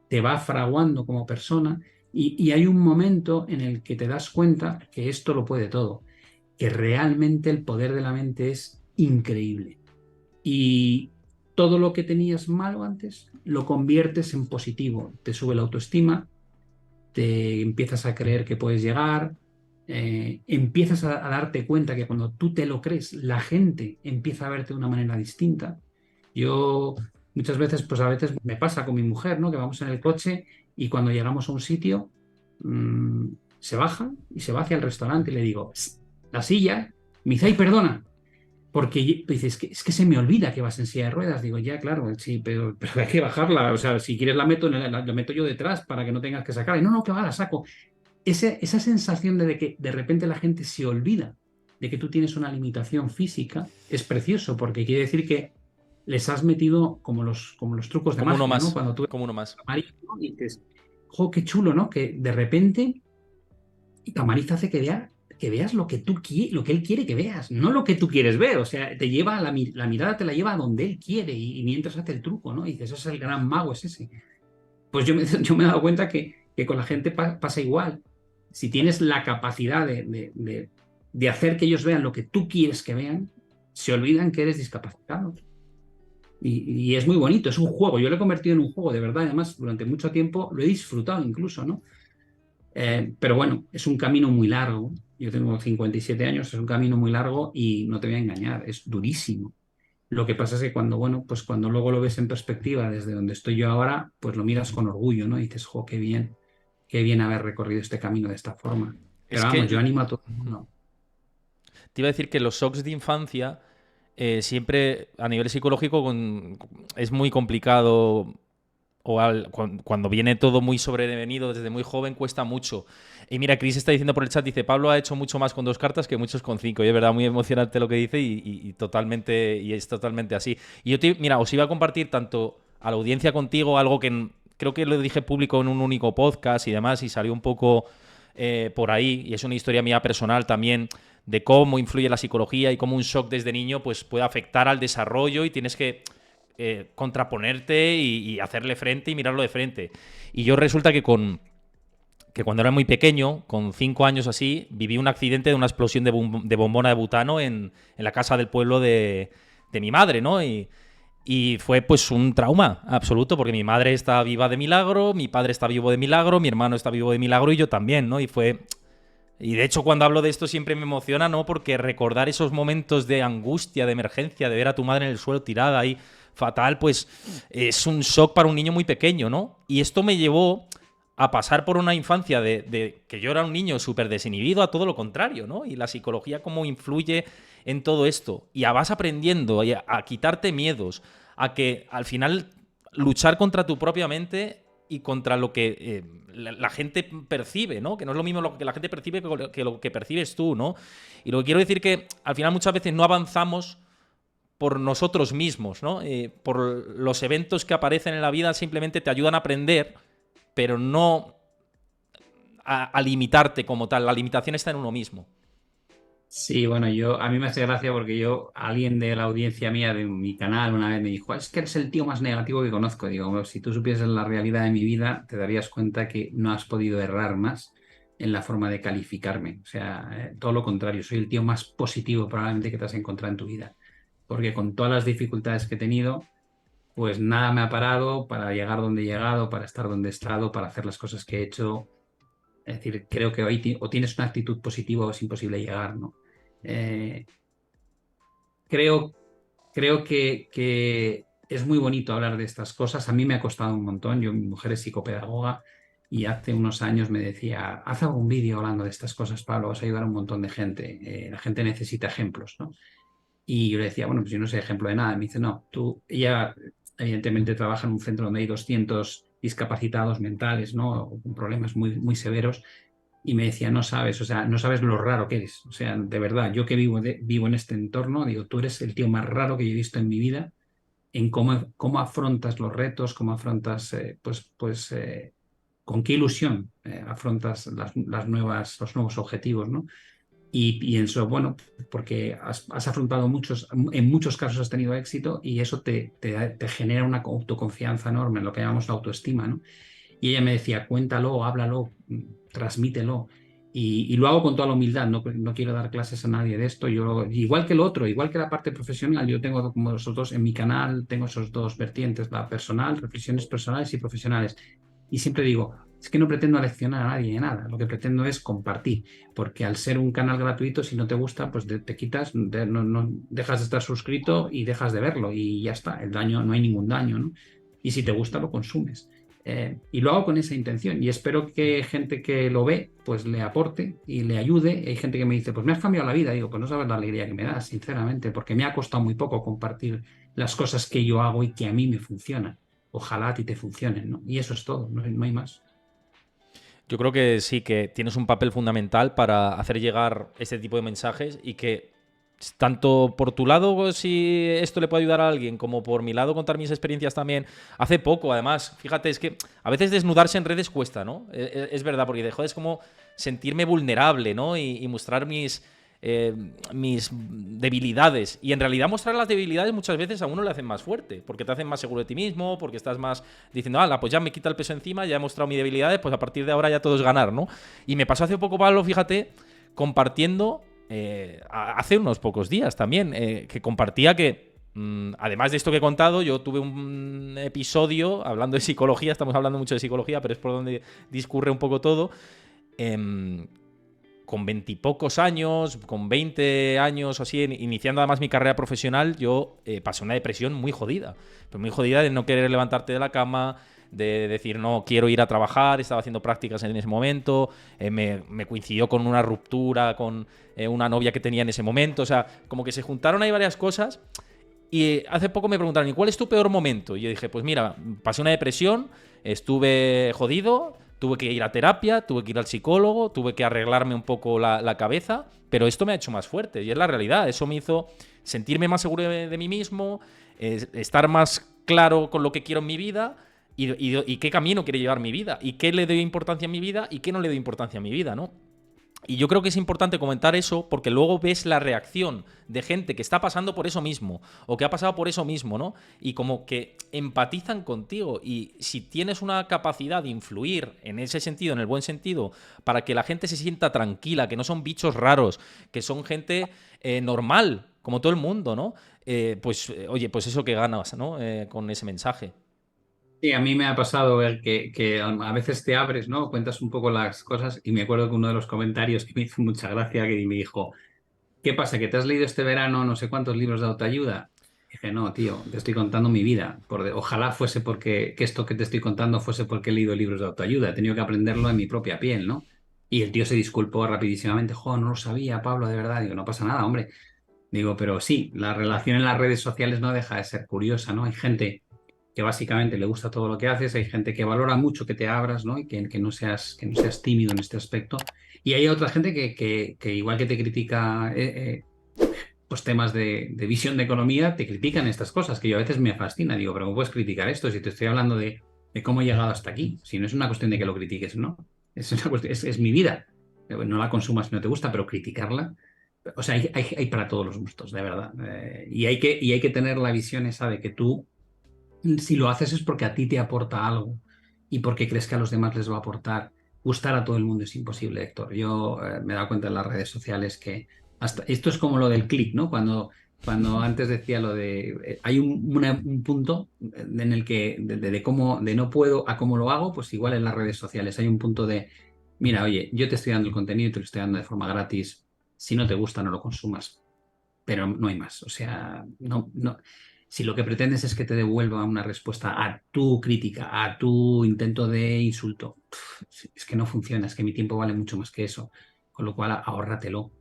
te va fraguando como persona y hay un momento en el que te das cuenta que esto lo puede todo, que realmente el poder de la mente es increíble. Y todo lo que tenías malo antes lo conviertes en positivo, te sube la autoestima, te empiezas a creer que puedes llegar, empiezas a darte cuenta que cuando tú te lo crees, la gente empieza a verte de una manera distinta. Yo muchas veces, pues a veces me pasa con mi mujer, ¿no? Que vamos en el coche y cuando llegamos a un sitio, mmm, se baja y se va hacia el restaurante y le digo, "Psst, la silla", me dice, ay, perdona. Porque dices, es que se me olvida que vas en silla de ruedas. Digo, ya, claro, sí, pero hay que bajarla. O sea, si quieres la meto, la meto yo detrás para que no tengas que sacarla. Y no, no, que va, la saco. Esa sensación de que de repente la gente se olvida de que tú tienes una limitación física es precioso, porque quiere decir que les has metido como los trucos de Como uno magia, ¿no? más, Cuando tú ves como uno más. a Tamariz, ¿no? Y dices, jo, qué chulo, ¿no? Que de repente Tamariz hace que veas lo que él quiere que veas, no lo que tú quieres ver. O sea, te lleva la mirada te la lleva a donde él quiere y mientras hace el truco, ¿no? Y dices, ese es el gran mago, es ese. Pues yo me he dado cuenta que con la gente pasa igual. Si tienes la capacidad de hacer que ellos vean lo que tú quieres que vean, se olvidan que eres discapacitado. Y es muy bonito, es un juego. Yo lo he convertido en un juego, de verdad. Además, durante mucho tiempo lo he disfrutado incluso, ¿no? Pero bueno, es un camino muy largo. Yo tengo 57 años, es un camino muy largo y no te voy a engañar, es durísimo. Lo que pasa es que cuando, bueno, pues cuando luego lo ves en perspectiva desde donde estoy yo ahora, pues lo miras con orgullo, ¿no? Y dices, jo, qué bien haber recorrido este camino de esta forma. Pero Es vamos, yo que animo a todo el mundo. te iba a decir que los shocks de infancia siempre a nivel psicológico es muy complicado cuando viene todo muy sobrevenido desde muy joven cuesta mucho. Y mira, Chris está diciendo por el chat, dice, Pablo ha hecho mucho más con dos cartas que muchos con cinco. Y es verdad, muy emocionante lo que dice y totalmente, y es totalmente así. Y yo, mira, os iba a compartir tanto a la audiencia contigo algo que creo que lo dije público en un único podcast y demás y salió un poco por ahí. Y es una historia mía personal también de cómo influye la psicología y cómo un shock desde niño pues, puede afectar al desarrollo y tienes que contraponerte y hacerle frente y mirarlo de frente. Y yo resulta que cuando era muy pequeño, con 5 años así, viví un accidente de una explosión de bombona de butano en la casa del pueblo de mi madre, ¿no? Y fue pues un trauma absoluto, porque mi madre está viva de milagro, mi padre está vivo de milagro, mi hermano está vivo de milagro y yo también, ¿no? Y fue Y de hecho, cuando hablo de esto siempre me emociona, ¿no? Porque recordar esos momentos de angustia, de emergencia, de ver a tu madre en el suelo tirada ahí fatal, pues es un shock para un niño muy pequeño, ¿no? Y esto me llevó a pasar por una infancia de que yo era un niño súper desinhibido a todo lo contrario, ¿no? Y la psicología cómo influye en todo esto. Y vas aprendiendo a quitarte miedos, a que al final luchar contra tu propia mente y contra lo que la gente percibe, ¿no? Que no es lo mismo lo que la gente percibe que lo que percibes tú, ¿no? Y lo que quiero decir que al final muchas veces no avanzamos por nosotros mismos, ¿no? Por los eventos que aparecen en la vida simplemente te ayudan a aprender, pero no a limitarte como tal. La limitación está en uno mismo. Sí, bueno, a mí me hace gracia porque alguien de la audiencia mía de mi canal una vez me dijo, es que eres el tío más negativo que conozco. Digo, "Bueno, si tú supieses la realidad de mi vida, te darías cuenta que no has podido errar más en la forma de calificarme. O sea, todo lo contrario, soy el tío más positivo probablemente que te has encontrado en tu vida. Porque con todas las dificultades que he tenido, pues nada me ha parado para llegar donde he llegado, para estar donde he estado, para hacer las cosas que he hecho. Es decir, creo que hoy o tienes una actitud positiva o es imposible llegar, ¿no? Eh, creo, creo que es muy bonito hablar de estas cosas. A mí me ha costado un montón. Mi mujer es psicopedagoga y hace unos años me decía, haz algún vídeo hablando de estas cosas, Pablo, vas a ayudar a un montón de gente. La gente necesita ejemplos, ¿no? Y yo le decía, bueno, pues yo no soy ejemplo de nada. Me dice, no, ella evidentemente trabaja en un centro donde hay 200 discapacitados mentales, ¿no? Con problemas muy, muy severos. Y me decía, no sabes, o sea, no sabes lo raro que eres. O sea, de verdad, yo que vivo en este entorno, digo, tú eres el tío más raro que yo he visto en mi vida en cómo afrontas los retos, cómo afrontas, con qué ilusión afrontas los nuevos objetivos, ¿no? Y pienso, bueno, porque has afrontado en muchos casos has tenido éxito y eso te genera una autoconfianza enorme, lo que llamamos la autoestima, ¿no? Y ella me decía, cuéntalo, háblalo, transmítelo. Y lo hago con toda la humildad, no quiero dar clases a nadie de esto. Igual que lo otro, igual que la parte profesional, yo tengo como nosotros en mi canal, tengo esos dos vertientes, la personal, reflexiones personales y profesionales. Y siempre digo, es que no pretendo leccionar a nadie de nada, lo que pretendo es compartir, porque al ser un canal gratuito, si no te gusta, pues te quitas, no, dejas de estar suscrito y dejas de verlo y ya está, el daño, no hay ningún daño, ¿no? Y si te gusta, lo consumes. Y lo hago con esa intención y espero que gente que lo ve pues le aporte y le ayude. Hay gente que me dice, pues me has cambiado la vida. Digo, pues no sabes la alegría que me da, sinceramente, porque me ha costado muy poco compartir las cosas que yo hago y que a mí me funcionan. Ojalá a ti te funcionen, ¿no? Y eso es todo, no hay más. Yo creo que sí, que tienes un papel fundamental para hacer llegar este tipo de mensajes y que tanto por tu lado, si esto le puede ayudar a alguien, como por mi lado contar mis experiencias también. Hace poco, además, fíjate, es que a veces desnudarse en redes cuesta, ¿no? Es verdad, porque es como sentirme vulnerable, ¿no? Y mostrar mis debilidades. Y en realidad mostrar las debilidades muchas veces a uno le hacen más fuerte, porque te hacen más seguro de ti mismo, porque estás más diciendo, ala, pues ya me quita el peso encima, ya he mostrado mis debilidades, pues a partir de ahora ya todo es ganar, ¿no? Y me pasó hace poco, Pablo, fíjate, compartiendo, hace unos pocos días también, que compartía que además de esto que he contado, yo tuve un episodio hablando de psicología, estamos hablando mucho de psicología, pero es por donde discurre un poco todo. Eh, con 20 y pocos años, con 20 años o así, iniciando además mi carrera profesional, yo pasé una depresión muy jodida. Pero muy jodida de no querer levantarte de la cama, de decir, no, quiero ir a trabajar, estaba haciendo prácticas en ese momento, me coincidió con una ruptura, con una novia que tenía en ese momento, o sea, como que se juntaron ahí varias cosas. Y hace poco me preguntaron, ¿y cuál es tu peor momento? Y yo dije, pues mira, pasé una depresión, estuve jodido, tuve que ir a terapia, tuve que ir al psicólogo, tuve que arreglarme un poco la cabeza, pero esto me ha hecho más fuerte y es la realidad. Eso me hizo sentirme más seguro de mí mismo, estar más claro con lo que quiero en mi vida y qué camino quiere llevar mi vida y qué le doy importancia a mi vida y qué no le doy importancia a mi vida, ¿no? Y yo creo que es importante comentar eso porque luego ves la reacción de gente que está pasando por eso mismo o que ha pasado por eso mismo, ¿no? Y como que empatizan contigo. Y si tienes una capacidad de influir en ese sentido, en el buen sentido, para que la gente se sienta tranquila, que no son bichos raros, que son gente normal, como todo el mundo, ¿no? Oye, pues eso que ganas, ¿no? Con ese mensaje. Sí, a mí me ha pasado ver que a veces te abres, ¿no? Cuentas un poco las cosas y me acuerdo que uno de los comentarios que me hizo mucha gracia que me dijo, ¿qué pasa? ¿Que te has leído este verano no sé cuántos libros de autoayuda? Dije, no, tío, te estoy contando mi vida. Ojalá fuese porque que esto que te estoy contando fuese porque he leído libros de autoayuda. He tenido que aprenderlo en mi propia piel, ¿no? Y el tío se disculpó rapidísimamente. Jo, no lo sabía, Pablo, de verdad. Digo, no pasa nada, hombre. Digo, pero sí, la relación en las redes sociales no deja de ser curiosa, ¿no? Hay gente que básicamente le gusta todo lo que haces, hay gente que valora mucho que te abras, ¿no? Y que no seas tímido en este aspecto. Y hay otra gente que igual que te critica pues temas de visión de economía, te critican estas cosas, que yo a veces me fascina. Digo, pero ¿cómo puedes criticar esto si te estoy hablando de cómo he llegado hasta aquí? Si no es una cuestión de que lo critiques, ¿no? Es una cuestión, es mi vida. No la consumas si no te gusta, pero criticarla. O sea, hay para todos los gustos, de verdad. Y hay que tener la visión esa de que tú, si lo haces es porque a ti te aporta algo y porque crees que a los demás les va a aportar. Gustar a todo el mundo es imposible, Héctor. Yo me he dado cuenta en las redes sociales que hasta esto es como lo del clic, ¿no? Cuando antes decía lo de hay un punto en el que de cómo de no puedo a cómo lo hago, pues igual en las redes sociales hay un punto de mira, oye, yo te estoy dando el contenido y te lo estoy dando de forma gratis. Si no te gusta, no lo consumas, pero no hay más. O sea, no. Si lo que pretendes es que te devuelva una respuesta a tu crítica, a tu intento de insulto, es que no funciona, es que mi tiempo vale mucho más que eso. Con lo cual, ahórratelo,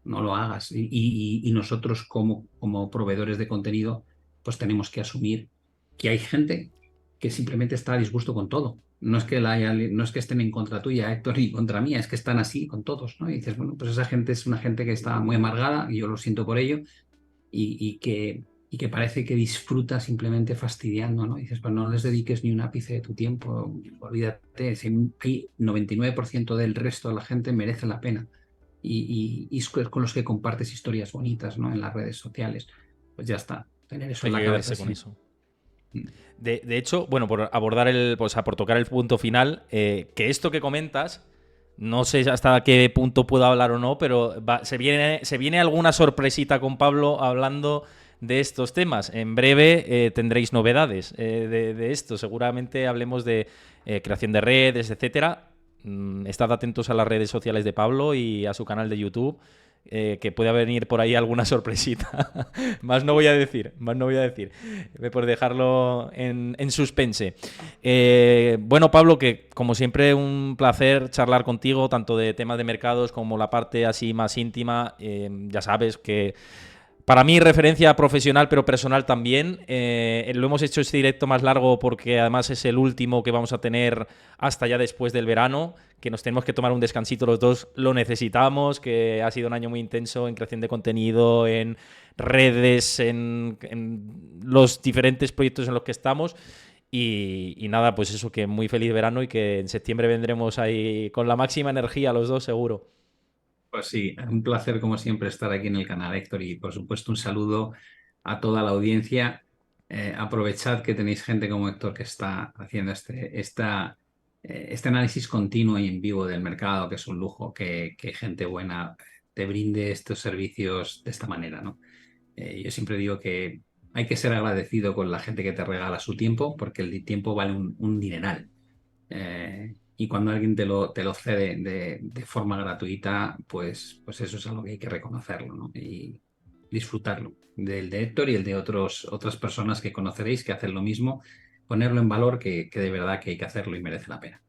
no lo hagas. Y nosotros como proveedores de contenido, pues tenemos que asumir que hay gente que simplemente está a disgusto con todo. No es que estén en contra tuya, Héctor, y contra mía, es que están así con todos, ¿no? Y dices, bueno, pues esa gente es una gente que está muy amargada, y yo lo siento por ello, y que parece que disfruta simplemente fastidiando, ¿no? Y dices, pues no les dediques ni un ápice de tu tiempo, olvídate, si hay 99% del resto de la gente merece la pena y es con los que compartes historias bonitas, ¿no? En las redes sociales. Pues ya está, tener eso Hay en que la cabeza quedarse con siempre. eso. De hecho, bueno, por abordar por tocar el punto final, que esto que comentas, no sé hasta qué punto puedo hablar o no, pero se viene alguna sorpresita con Pablo hablando de estos temas. En breve tendréis novedades de esto. Seguramente hablemos de creación de redes, etcétera. Estad atentos a las redes sociales de Pablo y a su canal de YouTube. Que puede venir por ahí alguna sorpresita. Más no voy a decir, más no voy a decir. Por dejarlo en suspense. Bueno, Pablo, que como siempre un placer charlar contigo, tanto de temas de mercados como la parte así más íntima. Ya sabes que para mí, referencia profesional, pero personal también. Lo hemos hecho este directo más largo porque además es el último que vamos a tener hasta ya después del verano, que nos tenemos que tomar un descansito los dos. Lo necesitamos, que ha sido un año muy intenso en creación de contenido, en redes, en los diferentes proyectos en los que estamos. Y nada, pues eso, que muy feliz verano y que en septiembre vendremos ahí con la máxima energía los dos, seguro. Pues sí, un placer como siempre estar aquí en el canal, Héctor, y por supuesto un saludo a toda la audiencia. Aprovechad que tenéis gente como Héctor que está haciendo este análisis continuo y en vivo del mercado, que es un lujo que gente buena te brinde estos servicios de esta manera, ¿no? Yo siempre digo que hay que ser agradecido con la gente que te regala su tiempo, porque el tiempo vale un dineral. Y cuando alguien te lo cede de forma gratuita, pues eso es algo que hay que reconocerlo, ¿no? Y disfrutarlo. Del de Héctor y el de otras personas que conoceréis que hacen lo mismo, ponerlo en valor que de verdad que hay que hacerlo y merece la pena.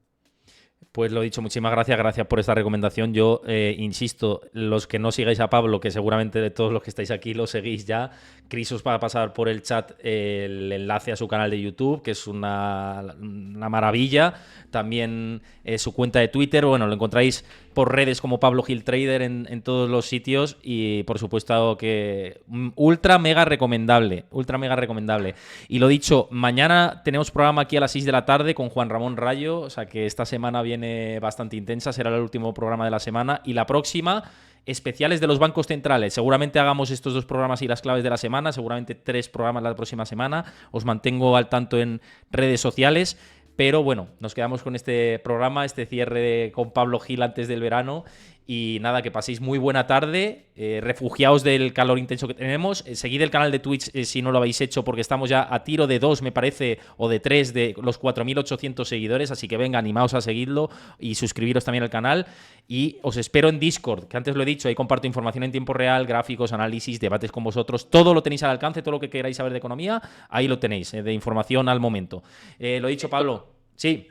Pues lo dicho, muchísimas gracias, gracias por esta recomendación. Yo insisto, los que no sigáis a Pablo, que seguramente de todos los que estáis aquí lo seguís ya, Chris os va a pasar por el chat el enlace a su canal de YouTube, que es una maravilla. También su cuenta de Twitter, bueno, lo encontráis por redes como Pablo Gil Trader en todos los sitios y por supuesto que ultra mega recomendable, ultra mega recomendable. Y lo dicho, mañana tenemos programa aquí a las 6 de la tarde con Juan Ramón Rayo, o sea que esta semana viene bastante intensa, será el último programa de la semana y la próxima especiales de los bancos centrales. Seguramente hagamos estos dos programas y las claves de la semana, seguramente 3 programas la próxima semana. Os mantengo al tanto en redes sociales. Pero bueno, nos quedamos con este programa, este cierre con Pablo Gil antes del verano Y nada, que paséis muy buena tarde, refugiaos del calor intenso que tenemos, seguid el canal de Twitch si no lo habéis hecho, porque estamos ya a tiro de 2, me parece, o de 3 de los 4.800 seguidores, así que venga, animaos a seguirlo y suscribiros también al canal. Y os espero en Discord, que antes lo he dicho, ahí comparto información en tiempo real, gráficos, análisis, debates con vosotros, todo lo tenéis al alcance, todo lo que queráis saber de economía, ahí lo tenéis, de información al momento. Lo he dicho, Pablo. Sí.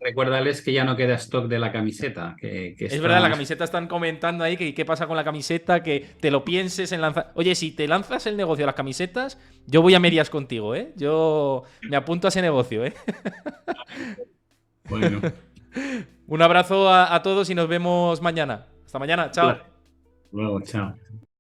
Recuérdales que ya no queda stock de la camiseta, que Es verdad, la está... camiseta están comentando ahí que qué pasa con la camiseta, que te lo pienses en lanzar. Oye, si te lanzas el negocio de las camisetas, yo voy a medias contigo, ¿eh? Yo me apunto a ese negocio, ¿eh? Bueno, Un abrazo a todos y nos vemos mañana. Hasta mañana, chao. luego, chao.